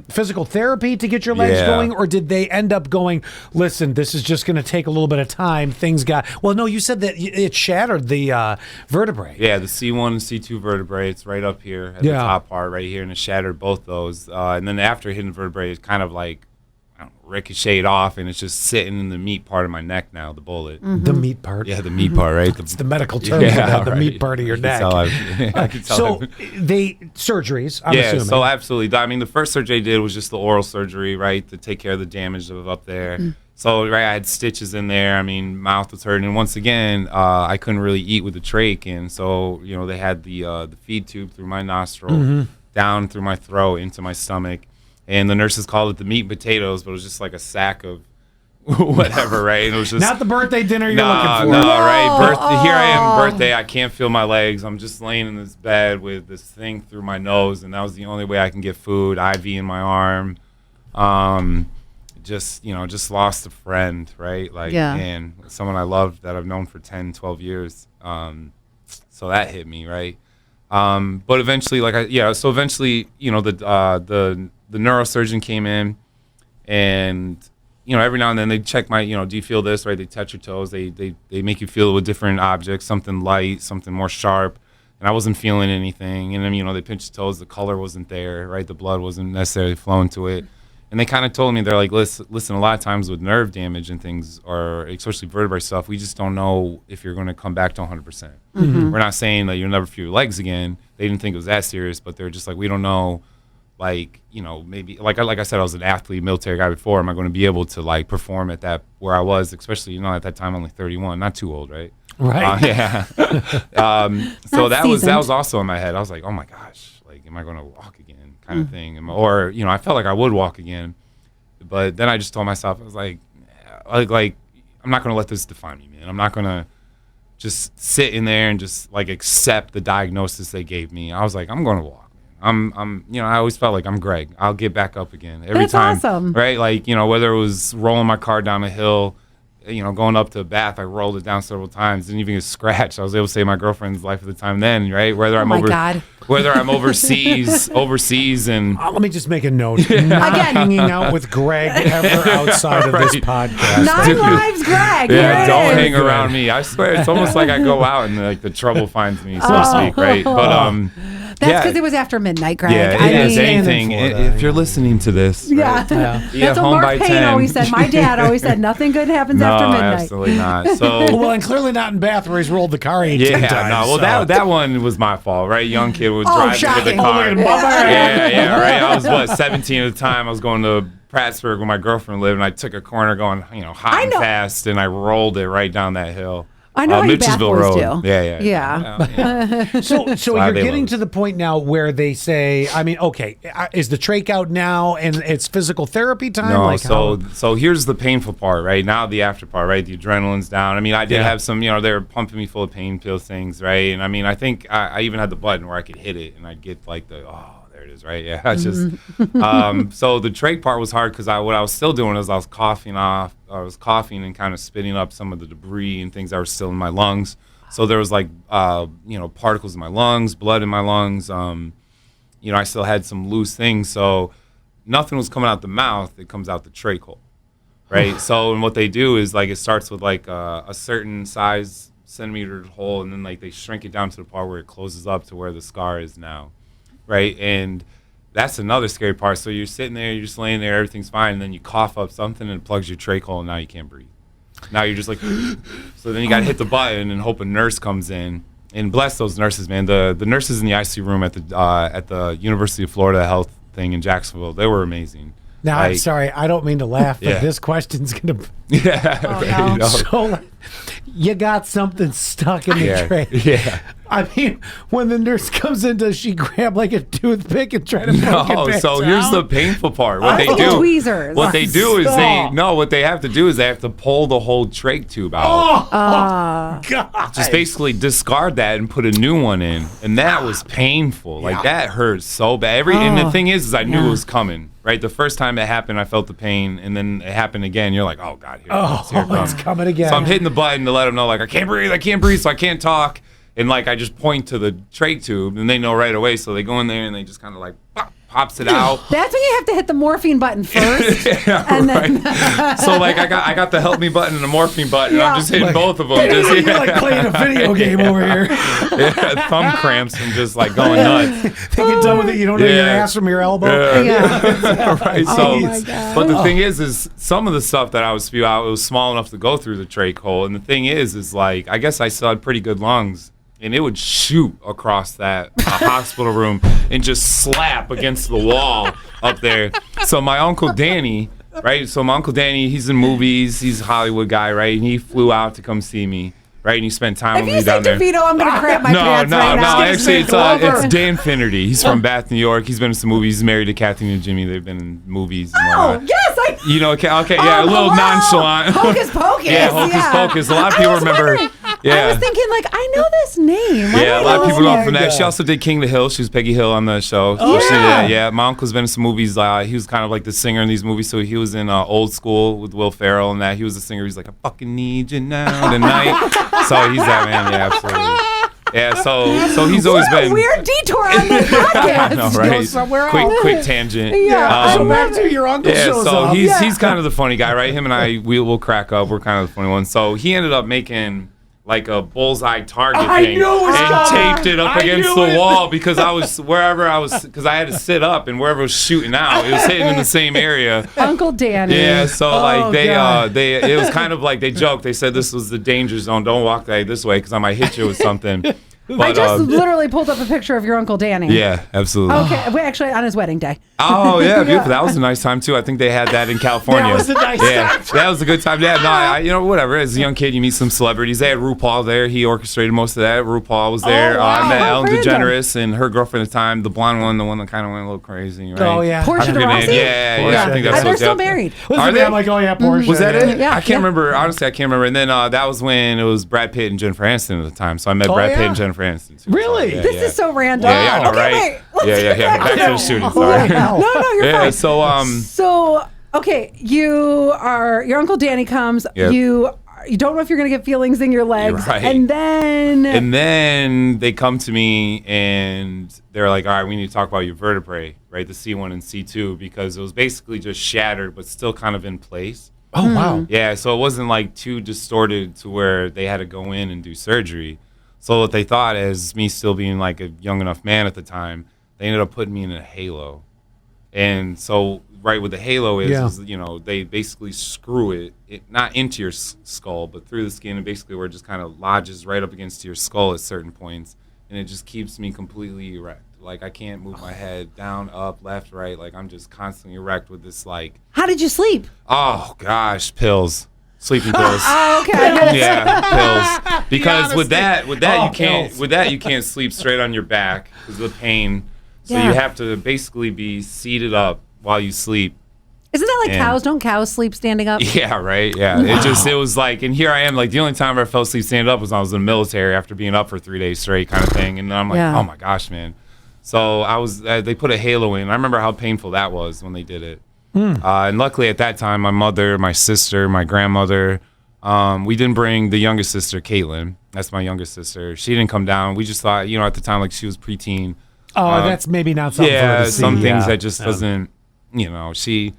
physical therapy to get your legs going, or did they end up going, listen, this is just going to take a little bit of time, things got, well, no, you said that it shattered the vertebrae. Yeah, the C1 and C2 vertebrae, it's right up here at the top part right here, and it shattered both those. And then after hitting the vertebrae, it kind of like, ricocheted off, and it's just sitting in the meat part of my neck now, the bullet. The meat part? Yeah, the meat part, right? It's the medical term for that, the meat part of your neck. So surgeries, I'm assuming. So absolutely. I mean, the first surgery I did was just the oral surgery, right, to take care of the damage of up there. So, right, I had stitches in there. I mean, mouth was hurting. And once again, I couldn't really eat with the trach. And so, you know, they had the feed tube through my nostril, down through my throat, into my stomach. And the nurses called it the meat and potatoes, but it was just like a sack of whatever, right? And it was just not the birthday dinner you're looking for. No, right? Here I am, birthday. I can't feel my legs. I'm just laying in this bed with this thing through my nose, and that was the only way I can get food. IV in my arm. Just lost a friend, right? Like, and someone I loved that I've known for 10, 12 years. So that hit me, right? But eventually, so eventually, you know, the neurosurgeon came in, and, you know, every now and then they check my, you know, do you feel this, right? They touch your toes. They make you feel it with different objects, something light, something more sharp. And I wasn't feeling anything. And then, you know, they pinched your toes. The color wasn't there, right? The blood wasn't necessarily flowing to it. And they kind of told me, they're like, listen, a lot of times with nerve damage and things, or especially vertebrae stuff, we just don't know if you're going to come back to 100%. We're not saying that you'll never feel your legs again. They didn't think it was that serious, but they're just like, we don't know. Like, you know, maybe like I said, I was an athlete, military guy before. Am I going to be able to like perform at that where I was, especially, you know, at that time only 31, not too old, right? Right. Yeah. So that seasoned. was also in my head. I was like, oh my gosh, like, am I going to walk again, kind of thing? Or I felt like I would walk again, but then I just told myself, I was like I'm not going to let this define me, man. I'm not going to just sit in there and just like accept the diagnosis they gave me. I was like, I'm going to walk. I'm I always felt like I'm Greg. I'll get back up again every That's time. awesome. Right? Like, whether it was rolling my car down a hill, going up to a bath, I rolled it down several times. Didn't even get scratched. I was able to save my girlfriend's life at the time then, right? Whether I'm overseas and Let me just make a note. Not hanging out with Greg ever outside of this podcast. 9 lives, Greg. yeah, Here don't it is. hang around me. I swear, it's almost like I go out and like the trouble finds me, so to speak, right? But That's because it was after midnight, Greg. yeah, I it is mean, anything. If you're listening to this, Yeah. right? That's Yeah, what home Mark by Payne 10. always said. My dad always said, nothing good happens No, after midnight. absolutely not. So Well, and clearly not in Bath where he's rolled the car 18 yeah, times. no. Well, so. that one was my fault, right? Young kid was Oh, driving with shocking. the car. Oh, look at him. Yeah, right. I was 17 at the time. I was going to Prattsburg where my girlfriend lived, and I took a corner going, hot and know. fast, and I rolled it right down that hill. I know how you Bath Mitchellsville boys Road. do. Yeah. So how you're they getting load. to the point now where they say, I mean, okay, is the trach out now and it's physical therapy time? No, Like so here's the painful part, right? Now the after part, right? The adrenaline's down. I mean, I did have some, they were pumping me full of pain pill things, right? And I mean, I think I even had the button where I could hit it and I'd get like there it is, right? Yeah, it's just, so the trach part was hard because what I was still doing is I was coughing and kind of spitting up some of the debris and things that were still in my lungs. So there was like, particles in my lungs, blood in my lungs. I still had some loose things. So nothing was coming out the mouth. It comes out the trach hole, right? So and what they do is like it starts with like a certain size centimeter hole, and then like they shrink it down to the part where it closes up to where the scar is now, right? And that's another scary part. So you're sitting there, you're just laying there, everything's fine, and then you cough up something and it plugs your trach hole, and now you can't breathe. Now you're just like, so then you got to hit the button and hope a nurse comes in. And bless those nurses, man. The nurses in the ICU room at the University of Florida Health thing in Jacksonville, they were amazing. Now, I'm sorry, I don't mean to laugh, but Yeah. this question's going to... Yeah. no. So, you got something stuck in the tray. Yeah. I mean, when the nurse comes in, does she grab like a toothpick and try to poke it No, back so down? here's the painful part. What they Like do, tweezers. what they do is Stop. what they have to do is they have to pull the whole trach tube out. Oh, God. Just basically discard that and put a new one in, and that was painful. Like that hurt so bad. And the thing is I knew it was coming. Right, the first time it happened, I felt the pain, and then it happened again. You're like, oh God, here it comes. It's coming again. So I'm hitting the button to let them know, like, I can't breathe, so I can't talk. And like I just point to the trach tube, and they know right away. So they go in there and they just kind of like pops it out. That's when you have to hit the morphine button first. and then So like I got the help me button and the morphine button. Yeah. I'm just hitting both of them. You're like playing a video game over here. Thumb cramps and just like going nuts. They get done with it, you don't know your Yeah. ass from your elbow. yeah. Right. So, Oh, my God. but the thing is some of the stuff that I would spew out, it was small enough to go through the trach hole. And the thing is like I guess I still had pretty good lungs. And it would shoot across that hospital room and just slap against the wall up there. So my Uncle Danny, right? So my Uncle Danny, he's in movies. He's a Hollywood guy, right? And he flew out to come see me, right? And he spent time If with you me say down there. DeVito, I'm going to crap my pants right now. Actually, it's Glover. Dan Finnerty. He's from Bath, New York. He's been in some movies. He's married to Kathleen and Jimmy. They've been in movies. And Oh, whatnot. yes. You know, okay, yeah, a little hello. nonchalant. Hocus Pocus. Yeah, Hocus Pocus. A lot of I people was remember. wondering- Yeah. I was thinking, like, I know this name. Why do Yeah, I a lot of know people this know name? from that. She also did King of the Hill. She was Peggy Hill on the show. So she did that. Yeah, my uncle's been in some movies. He was kind of like the singer in these movies. So he was in Old School with Will Ferrell and that. He was the singer. He's like, I fucking need you now tonight. So he's that man. Yeah, absolutely. Yeah, so he's always What a been weird detour on this podcast. I know, Go right? somewhere else. Quick tangent. Yeah. So back to your uncle Yeah, shows so up. he's kind of the funny guy, right? Him and I, we'll crack up. We're kind of the funny ones. So he ended up making like a bullseye target I thing knew it was and coming. taped it up I against knew the it. wall because I was because I had to sit up and wherever it was shooting out, it was hitting in the same area. Uncle Danny. Yeah, so like God. it was kind of like they joked. They said this was the danger zone. Don't walk this way because I might hit you with something. But, I just literally pulled up a picture of your Uncle Danny. yeah, absolutely. Okay, wait, actually, on his wedding day. Oh yeah, beautiful. That was a nice time too. I think they had that in California. That was a nice yeah, time. that was a good time. Yeah, no, you know, whatever. As a young kid, you meet some celebrities. They had RuPaul there. He orchestrated most of that. RuPaul was there. wow. I met Oh, Ellen random. DeGeneres and her girlfriend at the time, the blonde one, the one that kind of went a little crazy. Right? Oh, yeah. Portia I forget de her name. Rossi? Yeah. I think that's And they're what still that- married. Are they? I'm like, oh, yeah, Porsche. Was that it? Yeah, I can't yeah. remember. Honestly, I can't remember. And then that was when it was Brad Pitt and Jennifer Aniston at the time. So I met Oh, Brad Pitt yeah? and Jennifer Aniston. Too. Really? Yeah, This yeah. is so random. Yeah, I know, okay, right? wait. Let's Yeah. get Back to the shooting. Oh, Sorry. wow. No, you're Yeah. fine. So Okay, your Uncle Danny comes. Yep. You don't know if you're going to get feelings in your legs. You're right. And then they come to me and they're like, all right, we need to talk about your vertebrae, right? The C1 and C2, because it was basically just shattered, but still kind of in place. Oh, wow. Yeah, so it wasn't like too distorted to where they had to go in and do surgery. So what they thought, as me still being like a young enough man at the time, they ended up putting me in a halo. And so right what the halo is, you know, they basically screw it not into your skull, but through the skin, and basically where it just kind of lodges right up against your skull at certain points. And it just keeps me completely erect. Like I can't move my head down, up, left, right. Like I'm just constantly erect with this like, how did you sleep? oh gosh, pills. Sleeping pills. Oh, okay. Yeah, pills. Because with that Oh, you can't sleep straight on your back because of the pain. So Yeah. you have to basically be seated up while you sleep. Isn't that like And- cows? Don't cows sleep standing up? Yeah, right. Yeah. It was like, and here I am, like the only time I fell asleep standing up was when I was in the military after being up for 3 days straight kind of thing. And then I'm like, Yeah. oh my gosh, man. So I was, they put a halo in. I remember how painful that was when they did it. And luckily at that time, my mother, my sister, my grandmother, we didn't bring the youngest sister, Caitlin. That's my youngest sister. She didn't come down. We just thought, you know, at the time, like she was preteen. Oh, that's maybe not something for her Yeah, to see. some things Yeah. that just doesn't, you know, she,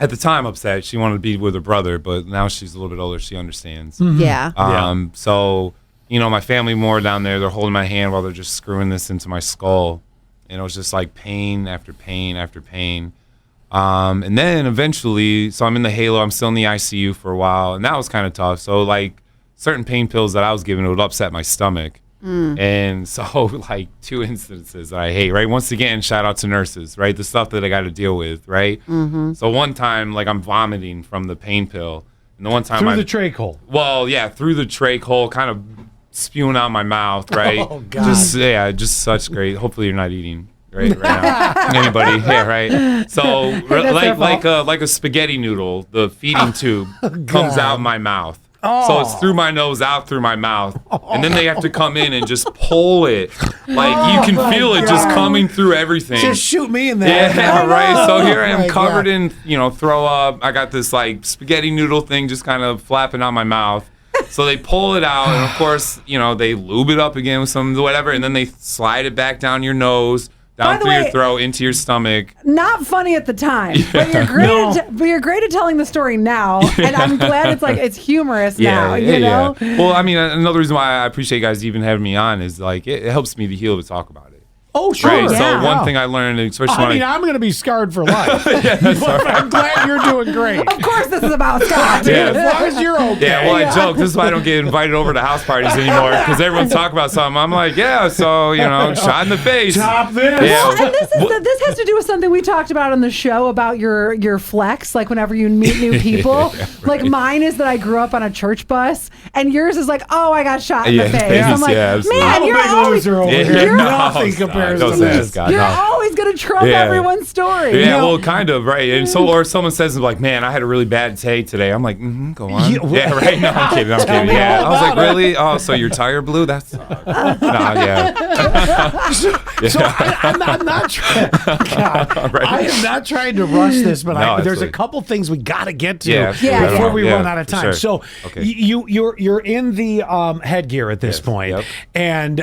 at the time upset, she wanted to be with her brother, but now she's a little bit older, she understands. Yeah. So, you know, my family more down there, they're holding my hand while they're just screwing this into my skull. And it was just like pain after pain after pain. And then eventually, so I'm in the halo, I'm still in the ICU for a while, and that was kind of tough. So like certain pain pills that I was given, it would upset my stomach. And so like 2 instances that I hate, right? Once again, shout out to nurses, right? The stuff that I got to deal with, right? So one time, like I'm vomiting from the pain pill. And the one time Through the trach hole. well, yeah, through the trach hole, kind of spewing out my mouth, right? Oh, God. Just such great. Hopefully you're not eating right now. Anybody? Yeah, right. So their like a spaghetti noodle, the feeding tube comes out my mouth. So Oh. it's through my nose, out through my mouth, and then they have to come in and just pull it. Like you can feel it just coming through everything. Just shoot me in there. Yeah, right. So here I Oh, my am covered God. in, you know, throw up. I got this like spaghetti noodle thing just kind of flapping out my mouth. So they pull it out, and of course, you know, they lube it up again with some whatever, and then they slide it back down your nose, By down the through your way- throat, into your stomach. Not funny at the time, but you're great. But you're great at telling the story now, and I'm glad it's humorous now. You know. Well, I mean, another reason why I appreciate you guys even having me on is like it helps me to heal to talk about it. Oh, sure. Right. Yeah. So one thing I learned, especially I when mean, I'm going to be scarred for life. But I'm glad you're doing great. Of course, this is about Scott. Yeah. As long as you're okay. Yeah, well, I joke. This is why I don't get invited over to house parties anymore because everyone's talking about something. I'm like, yeah, so, you know, shot in the face. Top this. Yeah. Well, and this has to do with something we talked about on the show about your flex, like whenever you meet new people. Like mine is that I grew up on a church bus, and yours is like, oh, I got shot in the Yeah, face. I'm like, yeah, absolutely. man, I'm a you're big always, loser over Yeah, here. you're- Nothing stop. compares Don't to say this. that, Scott. you're No. always gonna trump Yeah. everyone's story. Yeah, No. well, kind of, right. And so, or someone says, like, man, I had a really bad day today. I'm like, go on. Yeah, Yeah, right. No, I'm kidding. I'm kidding. me Yeah. all I was like, about it. really? Oh, so your tire blew? That's, nah, yeah. So I'm not trying. God, Right. I am not trying to rush this, but No, there's a absolutely. couple things we got to get to Yeah, absolutely. Yeah, before yeah. we Yeah, run out of for time. sure. So Okay. you're in the headgear at this Yes, point, yep. and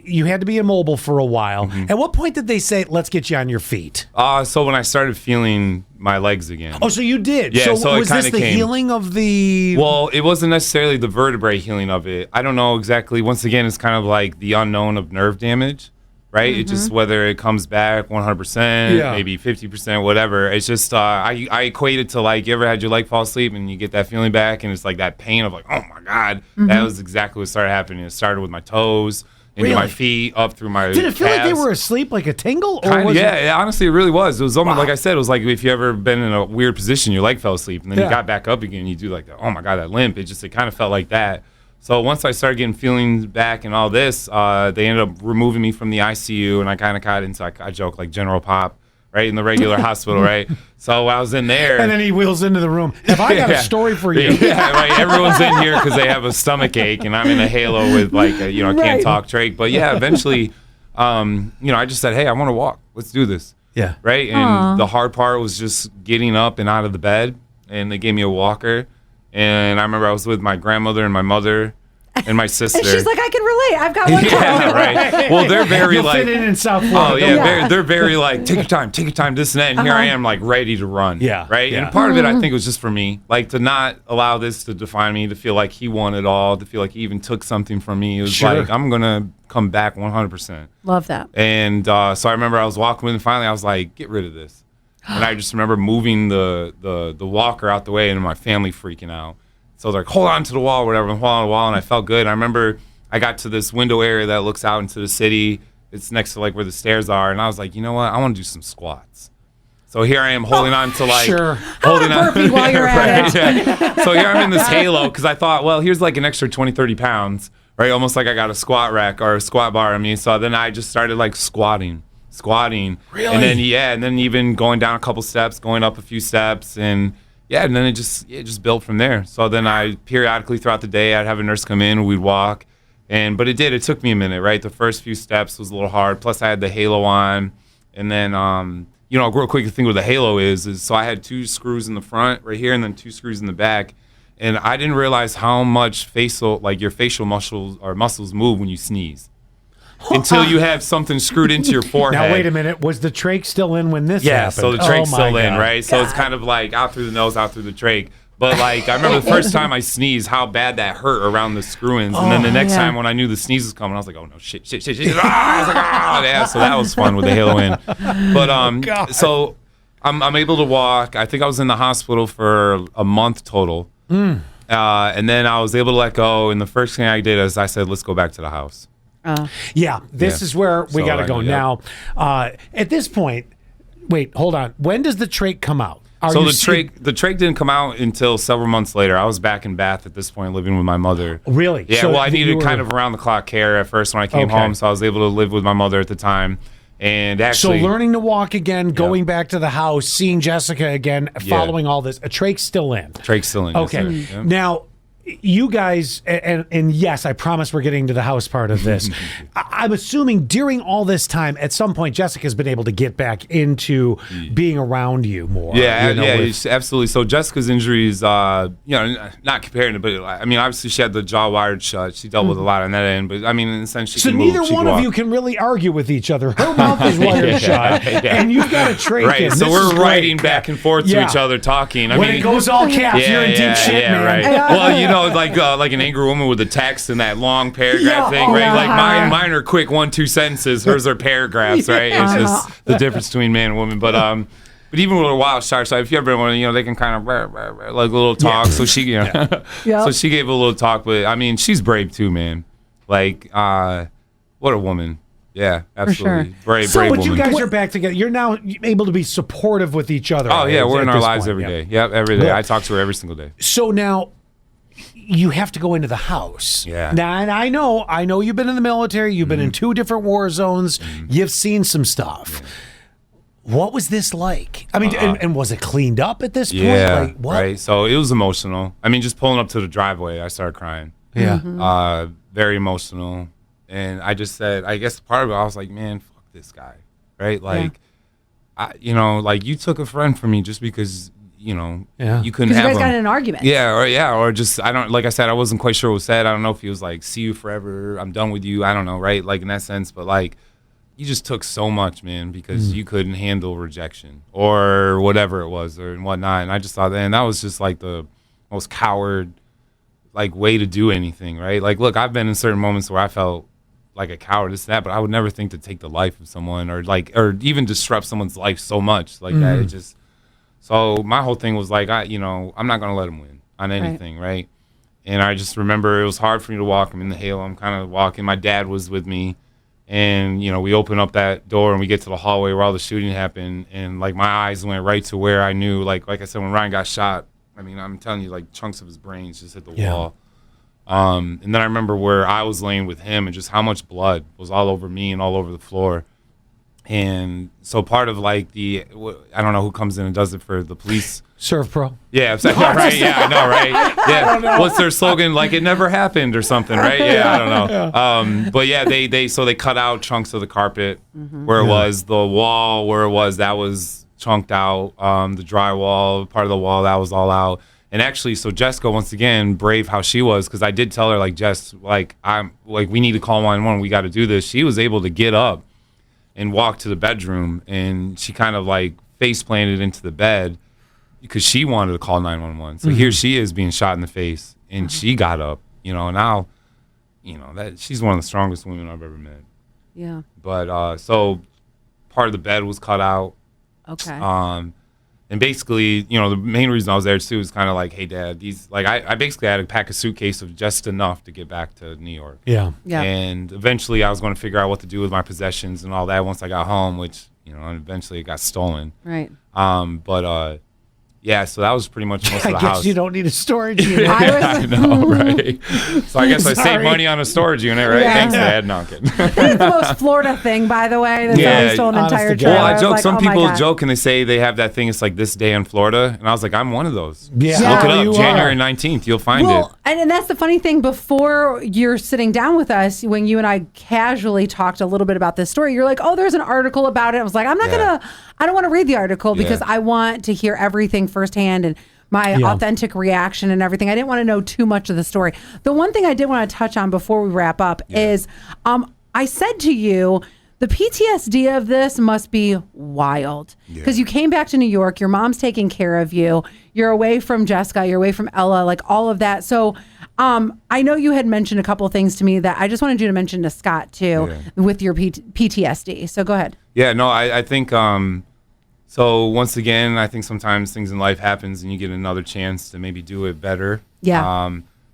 you had to be immobile for a while. Mm-hmm. At what point did they say, "Let's get you on your feet"? So when I started feeling my legs again. Oh, so you did. Yeah, so it was this kinda the came. healing of the? Well, it wasn't necessarily the vertebrae healing of it. I don't know exactly. Once again, it's kind of like the unknown of nerve damage. right? It just, whether it comes back 100%, Yeah. maybe 50%, whatever. It's just, I equate it to like, you ever had your leg fall asleep and you get that feeling back and it's like that pain of like, oh my God. That was exactly what started happening. It started with my toes, into my Really? feet, up through my Did it feel like they calves. were asleep, like a tingle? Or Kind was of, it- yeah. Honestly, it really was. It was almost like I said. It was like if you ever been in a weird position, your leg fell asleep, and then Yeah. you got back up again. You do like, oh my God, that limp. It kind of felt like that. So once I started getting feelings back and all this, they ended up removing me from the ICU, and I kind of got into, I joke, like General Pop, right, in the regular hospital, right. So I was in there. And then he wheels into the room. Have I got a story for you? Yeah, right. Everyone's in here because they have a stomach ache, and I'm in a halo with like, I Right. can't talk trach. But yeah, eventually, I just said, hey, I want to walk. Let's do this. Yeah. Right. And the hard part was just getting up and out of the bed, and they gave me a walker. And I remember I was with my grandmother and my mother and my sister. And she's like, I can relate. I've got one. yeah, right. Well, they're very You'll like, fit in South oh Florida. yeah, Yeah. they're very like, take your time, this and that. And here I am, like ready to run. Yeah, right. yeah. And part of it, I think, was just for me, like to not allow this to define me, to feel like he won it all, to feel like he even took something from me. It was Sure. like, I'm gonna come back 100%. Love that. And so I remember I was walking with him, and finally I was like, get rid of this. And I just remember moving the walker out the way, and my family freaking out. So I was like, hold on to the wall, whatever, hold on to the wall, and I felt good. And I remember I got to this window area that looks out into the city. It's next to like where the stairs are, and I was like, you know what? I want to do some squats. So here I am holding on to like Sure. holding on. burpee while you're at yeah. So here I'm in this halo because I thought, well, here's like an extra 20, 30 pounds, right? Almost like I got a squat rack or a squat bar on me. So then I just started like squatting. Really? And then even going down a couple steps, going up a few steps, and and then it just built from there. So then I periodically throughout the day I'd have a nurse come in, we'd walk. But it took me a minute, right? The first few steps was a little hard. Plus I had the halo on. And then real quick, the thing with the halo is so I had 2 screws in the front right here and then 2 screws in the back. And I didn't realize how much your facial muscles move when you sneeze. Until you have something screwed into your forehead. Now, wait a minute. Was the trach still in when this happened? So the Oh, trache's my still in, God. right? So it's kind of like out through the nose, out through the trach. But like I remember the first time I sneezed, how bad that hurt around the screw-ins. And then the next yeah. time when I knew the sneeze was coming, I was like, oh no, shit. I was like, yeah. So that was fun with the halo in. But so I'm able to walk. I think I was in the hospital for a month total. And then I was able to let go. And the first thing I did is I said, let's go back to the house. Yeah, this Yeah. is where we So got to I go know, yeah. now. At this point, wait, hold on. When does the trach come out? Are So you the trach didn't come out until several months later. I was back in Bath at this point, living with my mother. Really? Yeah. So Well, I you needed were- kind of around the clock care at first when I came Okay. home, so I was able to live with my mother at the time. And So actually, learning to walk again, going back to the house, seeing Jessica again, Yeah. following all this. A trache's still in. trache's still in. yes, Okay. sir. Yeah. Now, you guys, and yes, I promise we're getting to the house part of this. I'm assuming during all this time, at some point, Jessica's been able to get back into being around you more. Yeah, you know, yeah, with- absolutely. So Jessica's injuries, not comparing it, but I mean, obviously she had the jaw wired shut. She dealt with a lot on that end, but I mean, in a sense, she So can neither move. She one can of walk. you can really argue with each other. Her mouth is wired shut, and you've got a trach in. Right, so This we're is great. writing back and forth to Yeah. each other, talking. I When mean, it goes all caps, you're in deep shit, man. right. Well, like an angry woman with a text and that long paragraph Yeah, thing, oh, right? yeah. Like mine are quick 1-2 sentences. Hers are paragraphs, right? It's just the difference between man and woman. But even with a wild shark, so if you ever want to, they can kind of like a little talk. So she, so she gave a little talk, but I mean, she's brave too, man. Like, what a woman. Yeah, absolutely. sure. So, Brave but woman. you guys are back together. You're now able to be supportive with each other. Oh yeah, we're in at our this lives point, every yeah. day. Yep, every day. Well- I talk to her every single day. So now you have to go into the house. Yeah. Now, and I know you've been in the military. You've been in 2 different war zones. You've seen some stuff. What was this like? I mean, and was it cleaned up at this point? Yeah, Like, what? right. So it was emotional. I mean, just pulling up to the driveway, I started crying. Yeah. Very emotional. And I just said, I guess part of it, I was like, man, fuck this guy, right? Like, like you took a friend from me just because, Yeah. you couldn't Because you have guys him. got in an argument. or just like I said, I wasn't quite sure what was said. I don't know if he was like, see you forever, I'm done with you. I don't know, right? Like in that sense, but like, you just took so much, man, because you couldn't handle rejection or whatever it was or whatnot. And I just thought, man, that was just like the most coward, like way to do anything, right? Like, look, I've been in certain moments where I felt like a coward, this, that, but I would never think to take the life of someone or even disrupt someone's life so much like that. It just, so my whole thing was like, I'm not going to let him win on anything. Right. And I just remember it was hard for me to walk. I'm in the halo. I'm kind of walking. My dad was with me. And, we open up that door and we get to the hallway where all the shooting happened. And, like, my eyes went right to where I knew, like I said, when Ryan got shot, I mean, I'm telling you, like, chunks of his brains just hit the wall. And then I remember where I was laying with him and just how much blood was all over me and all over the floor. And so part of, like, I don't know who comes in and does it for the police. Serve Pro. Yeah, right. Yeah, I know, right? Yeah. What's their slogan? Like, it never happened or something, right? Yeah, I don't know. But yeah, they cut out chunks of the carpet where it was, the wall where it was, that was chunked out. The drywall, part of the wall, that was all out. And actually, so Jessica, once again, brave how she was, because I did tell her, like, Jess, we need to call 911. We got to do this. She was able to get up and walk to the bedroom, and she kind of like face planted into the bed because she wanted to call 911. So here she is being shot in the face, and she got up. Now, that she's one of the strongest women I've ever met. Yeah. But so part of the bed was cut out. Okay. And basically, the main reason I was there too is kind of like, hey, Dad, I basically had to pack a suitcase of just enough to get back to New York. Yeah. And eventually I was going to figure out what to do with my possessions and all that once I got home, which, and eventually it got stolen. Right. Yeah, so that was pretty much most of the I house. guess you don't need a storage unit. I know, right? So I guess I saved money on a storage unit, right? Yeah. Thanks, Dad. No, I'm kidding. It's the most Florida thing, by the way. That's Yeah, how we stole an honest entire to God. trailer. Well, I was joke. like, Some oh my people God. joke and they say they have that thing. It's like this day in Florida, and I was like, I'm one of those. Yeah. Look it You up. are. January 19th, you'll find it. Well, and that's the funny thing. Before you're sitting down with us, when you and I casually talked a little bit about this story, you're like, oh, there's an article about it. I was like, I don't want to read the article because I want to hear everything firsthand and my authentic reaction and everything. I didn't want to know too much of the story. The one thing I did want to touch on before we wrap up is I said to you, the PTSD of this must be wild because you came back to New York. Your mom's taking care of you. You're away from Jessica. You're away from Ella, like all of that. So I know you had mentioned a couple of things to me that I just wanted you to mention to Scott too with your PTSD. So go ahead. Yeah, no, I think, so once again, I think sometimes things in life happens and you get another chance to maybe do it better. Yeah.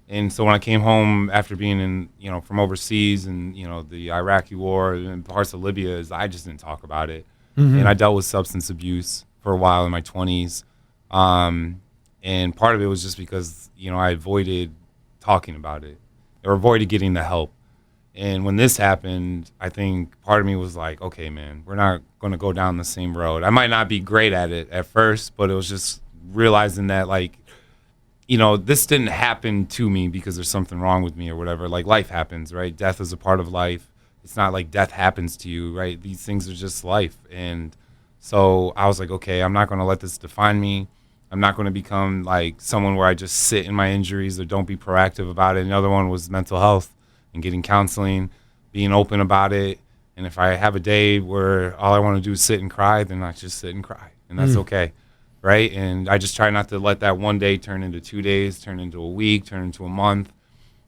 And so when I came home after being in, from overseas and, the Iraqi war and parts of Libya, I just didn't talk about it. And I dealt with substance abuse for a while in my 20s. And part of it was just because, I avoided talking about it or avoided getting the help. And when this happened, I think part of me was like, okay, man, we're not going to go down the same road. I might not be great at it at first, but it was just realizing that, like, this didn't happen to me because there's something wrong with me or whatever. Like, life happens, right? Death is a part of life. It's not like death happens to you, right? These things are just life. And so I was like, okay, I'm not going to let this define me. I'm not going to become like someone where I just sit in my injuries or don't be proactive about it. Another one was mental health and getting counseling, being open about it. And if I have a day where all I want to do is sit and cry, then I just sit and cry. And that's okay, right? And I just try not to let that one day turn into 2 days, turn into a week, turn into a month.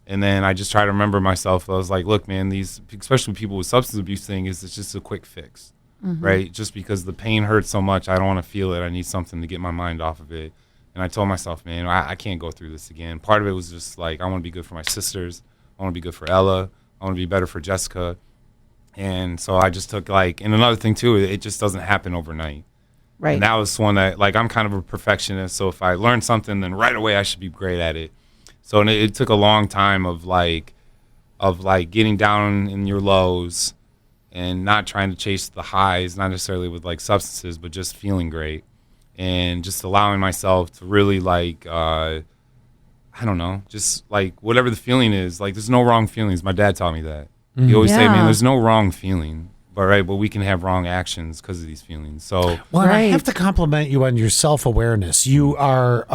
And then I just try to remember myself. I was like, look, man, these, especially people with substance abuse thing, it's just a quick fix, right? Just because the pain hurts so much, I don't want to feel it. I need something to get my mind off of it. And I told myself, man, I can't go through this again. Part of it was just like, I want to be good for my sisters. I want to be good for Ella. I want to be better for Jessica. And so I just took and another thing too, it just doesn't happen overnight. Right. And that was one that, I'm kind of a perfectionist. So if I learn something, then right away I should be great at it. So it took a long time of getting down in your lows and not trying to chase the highs, not necessarily with substances, but just feeling great and just allowing myself to really I don't know, just whatever the feeling is, there's no wrong feelings. My dad taught me that. He always say, man, there's no wrong feeling. but we can have wrong actions because of these feelings. So Well, I Right. have to compliment you on your self-awareness. You are,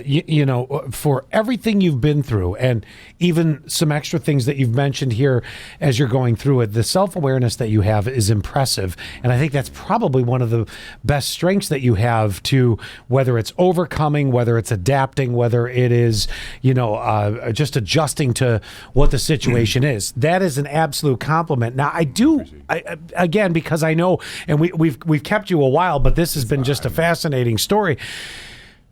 you know, for everything you've been through, and even some extra things that you've mentioned here as you're going through it. The self-awareness that you have is impressive, and I think that's probably one of the best strengths that you have. To whether it's overcoming, whether it's adapting, whether it is, you know, just adjusting to what the situation is. That is an absolute compliment. Now, again, because I know, and we've kept you a while, but this has been just a fascinating story.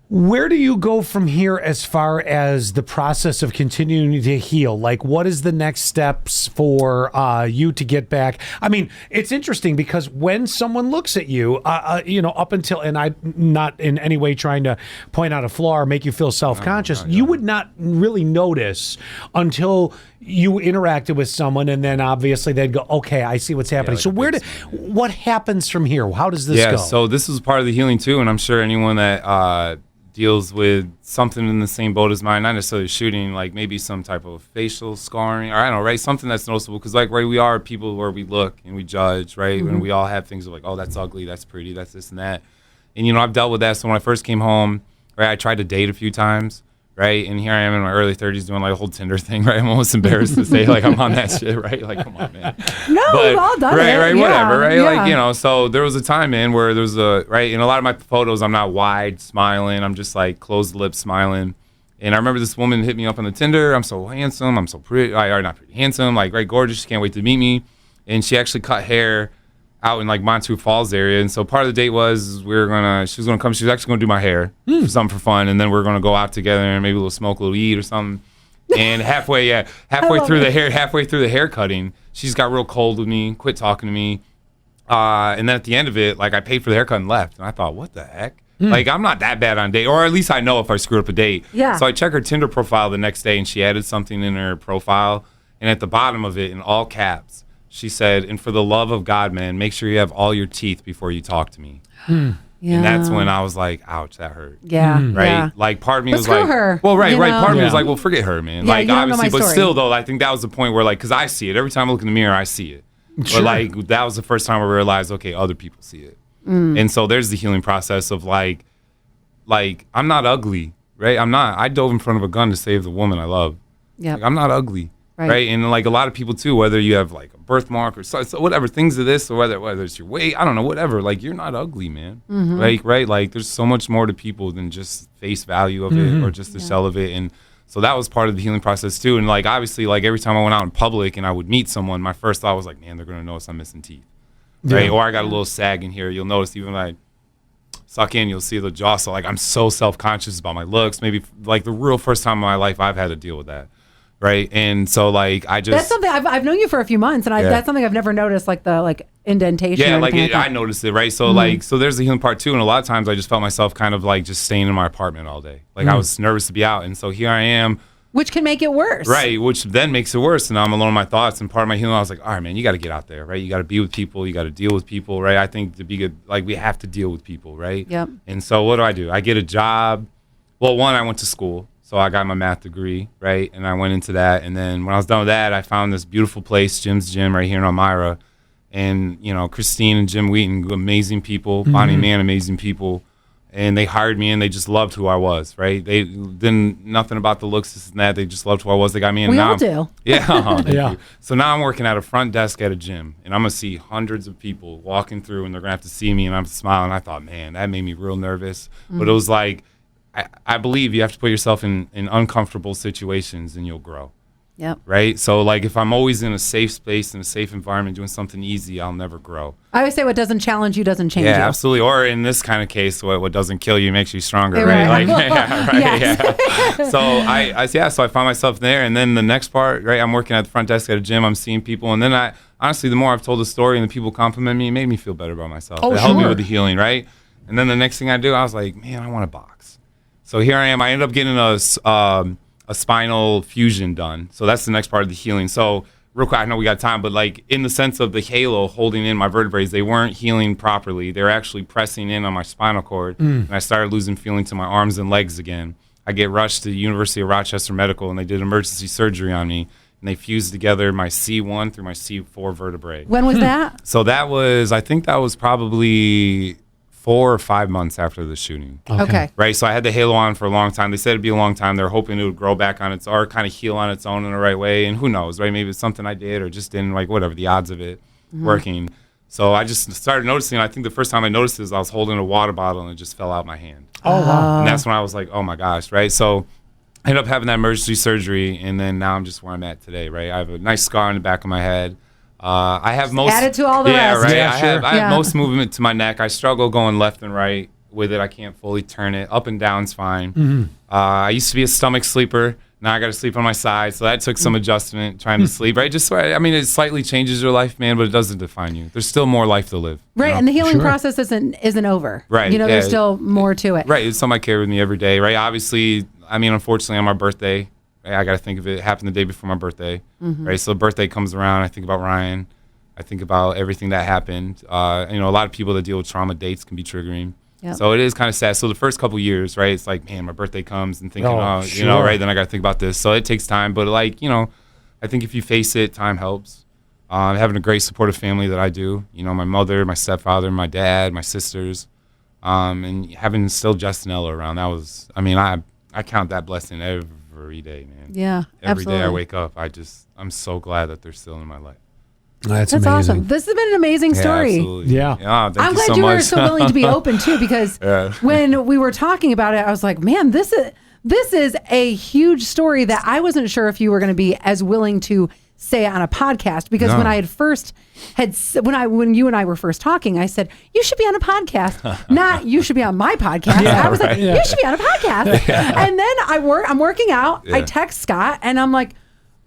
Where do you go from here as far as the process of continuing to heal? Like, what is the next steps for you to get back? I mean, it's interesting because when someone looks at you, you know, up until, and I'm not in any way trying to point out a flaw or make you feel self-conscious, you would not really notice until you interacted with someone, and then obviously they'd go, okay, I see what's happening. like So a big what happens from here? How does this yeah, go? so this is part of the healing too, and I'm sure anyone that deals with something in the same boat as mine, not necessarily shooting, like maybe some type of facial scarring, or I don't know, right? Something that's noticeable, because like, right, we are people where we look and we judge, right? And we all have things like, oh, that's ugly, that's pretty, that's this and that. And, you know, I've dealt with that. So when I first came home, right, I tried to date a few times, right? And here I am in my early 30s doing like a whole Tinder thing, right? I'm almost embarrassed to say like I'm on that shit, right? Like, come on, man. No, we've all done it. Right, Yeah, whatever, right? yeah. Like, you know, so there was a time in where there was right, in a lot of my photos, I'm not wide smiling. I'm just like closed lips smiling. And I remember this woman hit me up on the Tinder. I'm so handsome. I'm so pretty. Or not pretty, handsome, like, right, gorgeous. She can't wait to meet me. And she actually cut hair out in like Montague Falls area. And so part of the date was she was gonna come, she was actually gonna do my hair for something for fun, and then we're gonna go out together and maybe we'll smoke a little weed or something. And halfway through the hair cutting, she just got real cold with me, quit talking to me. And then at the end of it, like, I paid for the haircut and left. And I thought, what the heck? Like, I'm not that bad on date, or at least I know if I screw up a date. Yeah. So I check her Tinder profile the next day, and she added something in her profile, and at the bottom of it, in all caps, she said, "And for the love of God, man, make sure you have all your teeth before you talk to me." Yeah. And that's when I was like, ouch, that hurt. Yeah. Right? Yeah. Like, part of me But was screw like, her, well, right. you know? Part of me was Yeah. like, well, forget her, man. Yeah, Like, you don't know obviously, my but story. still, though, I think that was the point where, like, because I see it. Every time I look in the mirror, I see it. Sure. But, like, that was the first time I realized, okay, other people see it. And so there's the healing process of, like, I'm not ugly, right? I'm not. I dove in front of a gun to save the woman I love. Yep. Like, I'm not ugly. Right. Right. And like a lot of people too, whether you have like a birthmark or so whatever, things of this, or whether it's your weight, I don't know, whatever, like, you're not ugly, man. Like, right. Like, there's so much more to people than just face value of it or just the sell of it. And so that was part of the healing process too. And like, obviously, like, every time I went out in public and I would meet someone, my first thought was like, man, they're going to notice I'm missing teeth. Right. Or I got a little sag in here. You'll notice even when I suck in, you'll see the jaw. So like, I'm so self-conscious about my looks. Maybe like the real first time in my life I've had to deal with that. Right. And so like, I just, That's something I've known you for a few months, and that's something I've never noticed, like the indentation. yeah, or like, anything I that. noticed it. Right. So like, so there's the healing part too. And a lot of times I just felt myself kind of like just staying in my apartment all day. Like, I was nervous to be out. And so here I am. Which can make it worse. Right, which then makes it worse. And now I'm alone in my thoughts. And part of my healing, I was like, all right, man, you got to get out there, right? You got to be with people. You got to deal with people, right? I think to be good, like, we have to deal with people, right? Yep. And so what do? I get a job. Well, one, I went to school. So I got my math degree, right? And I went into that. And then when I was done with that, I found this beautiful place, Jim's Gym, right here in Elmira. And, you know, Christine and Jim Wheaton, amazing people. Bonnie and Man, amazing people. And they hired me, and they just loved who I was, right? They didn't, nothing about the looks, this and that. They just loved who I was. They got me in. We now all do. Yeah. Thank Yeah. you. So now I'm working at a front desk at a gym, and I'm going to see hundreds of people walking through, and they're going to have to see me, and I'm smiling. I thought, man, that made me real nervous. But it was like, I believe you have to put yourself in uncomfortable situations, and you'll grow. Yep. Right? So, like, if I'm always in a safe space, in a safe environment, doing something easy, I'll never grow. I always say what doesn't challenge you doesn't change you. Yeah, absolutely. Or in this kind of case, what doesn't kill you makes you stronger, Right. right? Like, yeah, right, Yes. yeah. So I found myself there, and then the next part, right? I'm working at the front desk at a gym. I'm seeing people, and then honestly, the more I've told the story and the people compliment me, it made me feel better about myself. Oh, it helped me sure. with the healing, right? And then the next thing I do, I was like, man, I want to box. So here I am. I ended up getting a spinal fusion done. So that's the next part of the healing. So real quick, I know we got time, but like, in the sense of the halo holding in my vertebrae, they weren't healing properly. They were actually pressing in on my spinal cord, and I started losing feeling to my arms and legs again. I get rushed to the University of Rochester Medical, and they did emergency surgery on me. and they fused together my C1 through my C4 vertebrae. When was that? So I think that was probably 4 or 5 months after the shooting. Okay. Right. So I had the halo on for a long time. They said it'd be a long time. They were hoping it would grow back on its or kind of heal on its own in the right way. And who knows, right? Maybe it's something I did or just didn't, like whatever, the odds of it working. So I just started noticing. I think the first time I noticed this, I was holding a water bottle and it just fell out my hand. Oh, wow. And that's when I was like, oh my gosh, right? So I ended up having that emergency surgery, and then now I'm just where I'm at today, right? I have a nice scar on the back of my head. I have most add it to all the rest. right. Yeah, sure. I have most movement to my neck. I struggle going left and right with it. I can't fully turn it. Up and down's fine. I used to be a stomach sleeper. Now I got to sleep on my side, so that took some adjustment trying to sleep. Right, just so I mean, it slightly changes your life, man, but it doesn't define you. There's still more life to live. Right, and the healing process isn't over. Right, You know, there's still more to it. Right, it's something I carry with me every day. Right, obviously, I mean, unfortunately, on my birthday, right, I got to think of it happened the day before my birthday. Right, so the birthday comes around, I think about Ryan. I think about everything that happened. You know, a lot of people that deal with trauma, dates can be triggering. Yep. So it is kind of sad. So the first couple years, right, it's like, man, my birthday comes and thinking, sure. you know, right, then I got to think about this. So it takes time. But, like, you know, I think if you face it, time helps. Having a great supportive family that I do, you know, my mother, my stepfather, my dad, my sisters, and having still Justin Ella around, that was, I mean, I count that blessing every day, man. Yeah, Every absolutely. day I wake up, I'm so glad that they're still in my life. That's That's amazing. awesome. This has been an amazing story. Yeah, absolutely. Yeah. Thank I'm you glad so you much. were so willing to be open too, because when we were talking about it, I was like, man, this is a huge story that I wasn't sure if you were going to be as willing to say on a podcast, because when I had first when you and I were first talking, I said, you should be on a podcast, not you should be on my podcast. I was like, you should be on a podcast. And then I'm working out. I text Scott and I'm like,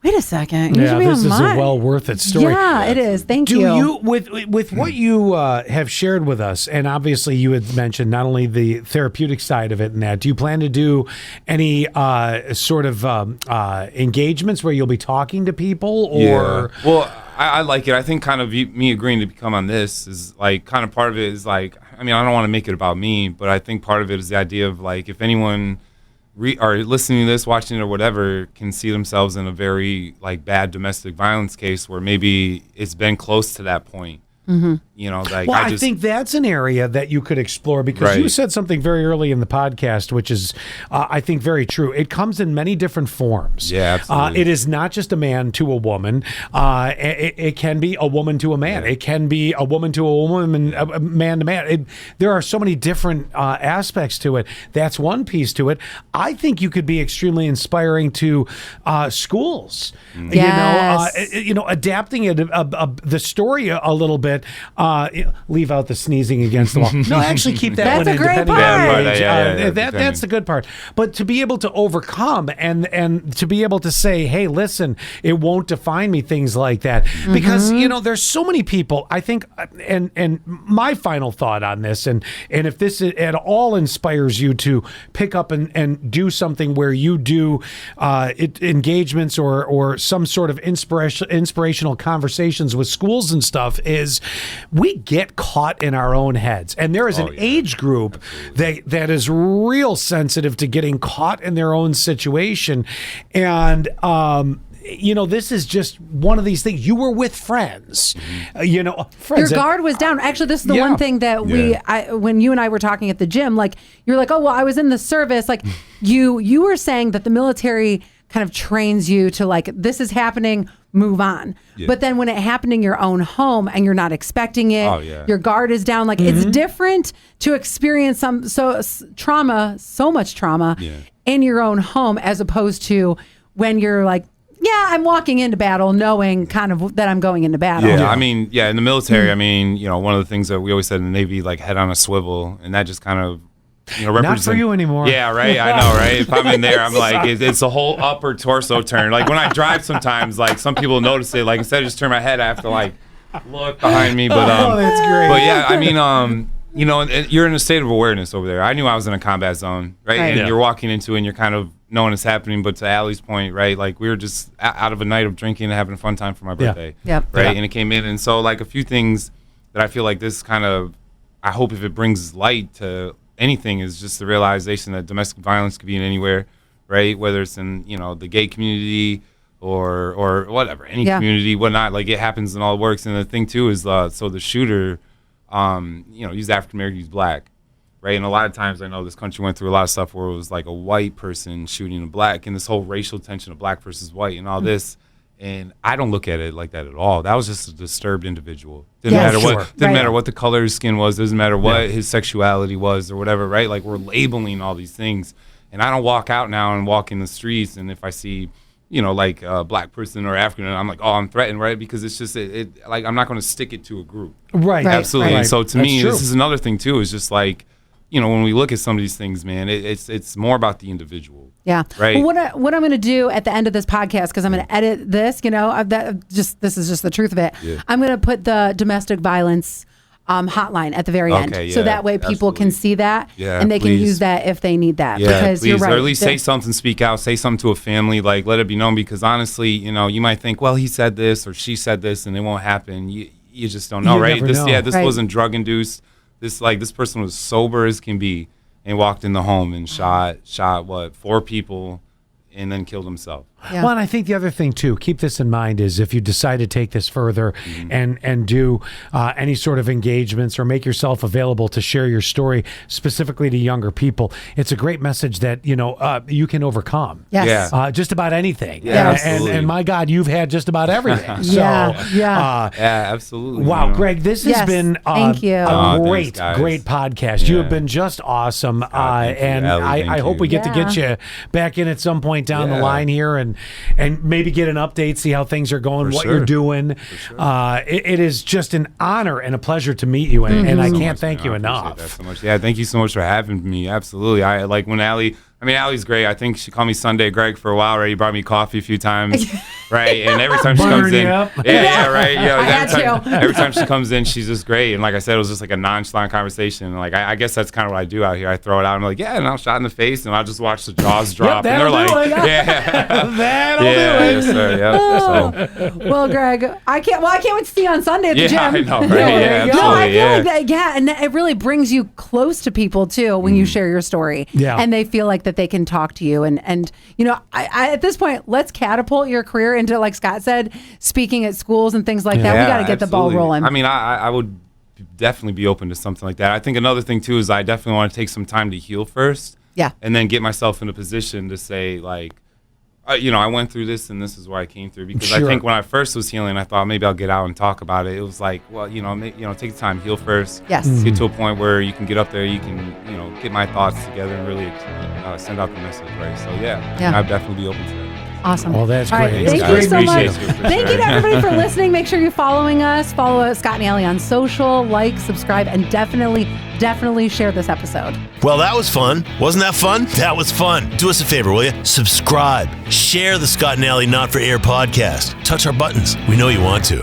wait a second. You should be this on is mine. a well worth it story. Yeah, it is. Thank Do you. you with what you have shared with us, and obviously you had mentioned not only the therapeutic side of it and that, do you plan to do any sort of engagements where you'll be talking to people, or? Yeah. Well, I like it. I think kind of me agreeing to come on this is like kind of part of it is like, I mean, I don't want to make it about me, but I think part of it is the idea of like, if anyone are listening to this, watching it or whatever, can see themselves in a very like bad domestic violence case where maybe it's been close to that point. You know, like Well, I think that's an area that you could explore, because you Right. said something very early in the podcast, which is, I think, very true. It comes in many different forms. Yeah, absolutely. It is not just a man to a woman. It can be a woman to a man. It can be a woman to a woman, a man to man. There are so many different aspects to it. That's one piece to it. I think you could be extremely inspiring to schools. Yes. You know, adapting it, the story a little bit. Leave out the sneezing against the wall. No, actually keep that That's one a great independent. part. Yeah, That's the good part. But to be able to overcome and to be able to say, hey, listen, it won't define me, things like that. Because, you know, there's so many people, I think, and my final thought on this, and if this at all inspires you to pick up and do something where you do engagements or some sort of inspirational conversations with schools and stuff, is we get caught in our own heads. And there is an age group that is real sensitive to getting caught in their own situation. And, you know, this is just one of these things. You were with friends, you know, friends. Your guard was down. Actually, this is the one thing that when you and I were talking at the gym, like, you're like, oh, well, I was in the service. Like, you were saying that the military kind of trains you to, like, this is happening, move on. But then when it happened in your own home and you're not expecting it, your guard is down. Like, it's different to experience so much trauma in your own home, as opposed to when you're like, yeah, I'm walking into battle knowing kind of that I'm going into battle. Yeah, I mean, in the military, I mean, you know, one of the things that we always said in the Navy, like, head on a swivel, and that just kind of, you know, represents. Not for you anymore. Yeah, right. I know, right? If I'm in there, I'm like, it's a whole upper torso turn. Like, when I drive sometimes, like, some people notice it. Like, instead of just turn my head, I have to, like, look behind me. But that's great. But yeah, I mean, you know, you're in a state of awareness over there. I knew I was in a combat zone, right? And you're walking into it and you're kind of knowing it's happening. But to Allie's point, right, like, we were just out of a night of drinking and having a fun time for my birthday. Yep. Right? Yeah. And it came in. And so, like, a few things that I feel like this kind of, I hope if it brings light to anything, is just the realization that domestic violence could be in anywhere, right? Whether it's in, you know, the gay community or whatever, any Yeah. community, whatnot. Like, it happens and all works. And the thing too is, so the shooter, he's African American, he's black, right? And a lot of times, I know this country went through a lot of stuff where it was like a white person shooting a black, and this whole racial tension of black versus white and all this. And I don't look at it like that at all. That was just a disturbed individual. Didn't Yeah, matter sure. what. Didn't Right. matter what the color of his skin was. Doesn't matter what his sexuality was or whatever. Right? Like, we're labeling all these things. And I don't walk out now and walk in the streets, and if I see, like a black person or African, I'm like, oh, I'm threatened, right? Because it's just like, I'm not going to stick it to a group. Right. Right. Absolutely. Right. And so to That's me, true. this is another thing too. Is just like, when we look at some of these things, man, it's more about the individual. Yeah. Right. Well, what I'm going to do at the end of this podcast, because I'm going to edit this, this is just the truth of it. Yeah. I'm going to put the domestic violence hotline at the very end, Okay, so yeah, that way people can absolutely. see that, Yeah, and they can please. use that if they need that. Yeah, because please, you're right. or at least say something, speak out, say something to a family, like, let it be known, because honestly, you might think, well, he said this or she said this and it won't happen. You just don't know, You right? never This know. this Right. wasn't drug induced. This person was sober as can be and walked in the home and shot 4 people and then killed himself. Yeah. Well, and I think the other thing too, keep this in mind, is if you decide to take this further and do any sort of engagements or make yourself available to share your story specifically to younger people, it's a great message that you can overcome. Yes. Yeah. Just about anything. Yeah, and, absolutely. and my God, you've had just about everything. So, Yeah, yeah. Yeah, absolutely. Wow, Greg, this has Yes, been thank you. a Oh, great, thanks, guys. great podcast. You Yeah. have been just awesome. thank you, And Allie, I thank hope you. we get to get you back in at some point down the Yeah. line here and maybe get an update, see how things are going, For what sure. you're doing. It is just an honor and a pleasure to meet you, and I so can't much, thank man. you I appreciate enough. that so much. Yeah, thank you so much for having me. Absolutely. I like when Allie's great. I think she called me Sunday Greg for a while, right? He brought me coffee a few times, right? And every time she Burn comes you in, up. yeah, right. Yeah, I had every time she comes in, she's just great. And like I said, it was just like a nonchalant conversation. And like I guess that's kind of what I do out here. I throw it out. And I'm like, yeah, and I'm shot in the face, and I'll just watch the jaws drop, and they're that'll like, do it. yeah, That'll yeah, do it. yes, sir, yeah. So Well, Greg, I can't wait to see you on Sunday at the Yeah, gym. I know, right? No, Yeah, no, I feel absolutely, like that. Yeah, and it really brings you close to people too when you share your story. Yeah. and they feel like that they can talk to you. And I at this point, let's catapult your career into, like Scott said, speaking at schools and things like that. We Yeah, got to get the ball absolutely. rolling. I mean, I would definitely be open to something like that. I think another thing too is I definitely want to take some time to heal first. Yeah. And then get myself in a position to say, like, I went through this and this is where I came through. Because I Sure. think when I first was healing, I thought maybe I'll get out and talk about it. It was like, well, take the time, heal first. Yes. Get to a point where you can get up there, you can, get my thoughts together and really send out the message, right? So Yeah. I'd definitely be open to that. Awesome. Well, that's All right, great. Thank It's you great so much. Appreciate you, for Thank you sure. to everybody for listening. Make sure you're following us. Follow Scott and Allie on social, like, subscribe, and definitely share this episode. Well, that was fun. Wasn't that fun? That was fun. Do us a favor, will you? Subscribe. Share the Scott and Allie Not for Air podcast. Touch our buttons. We know you want to.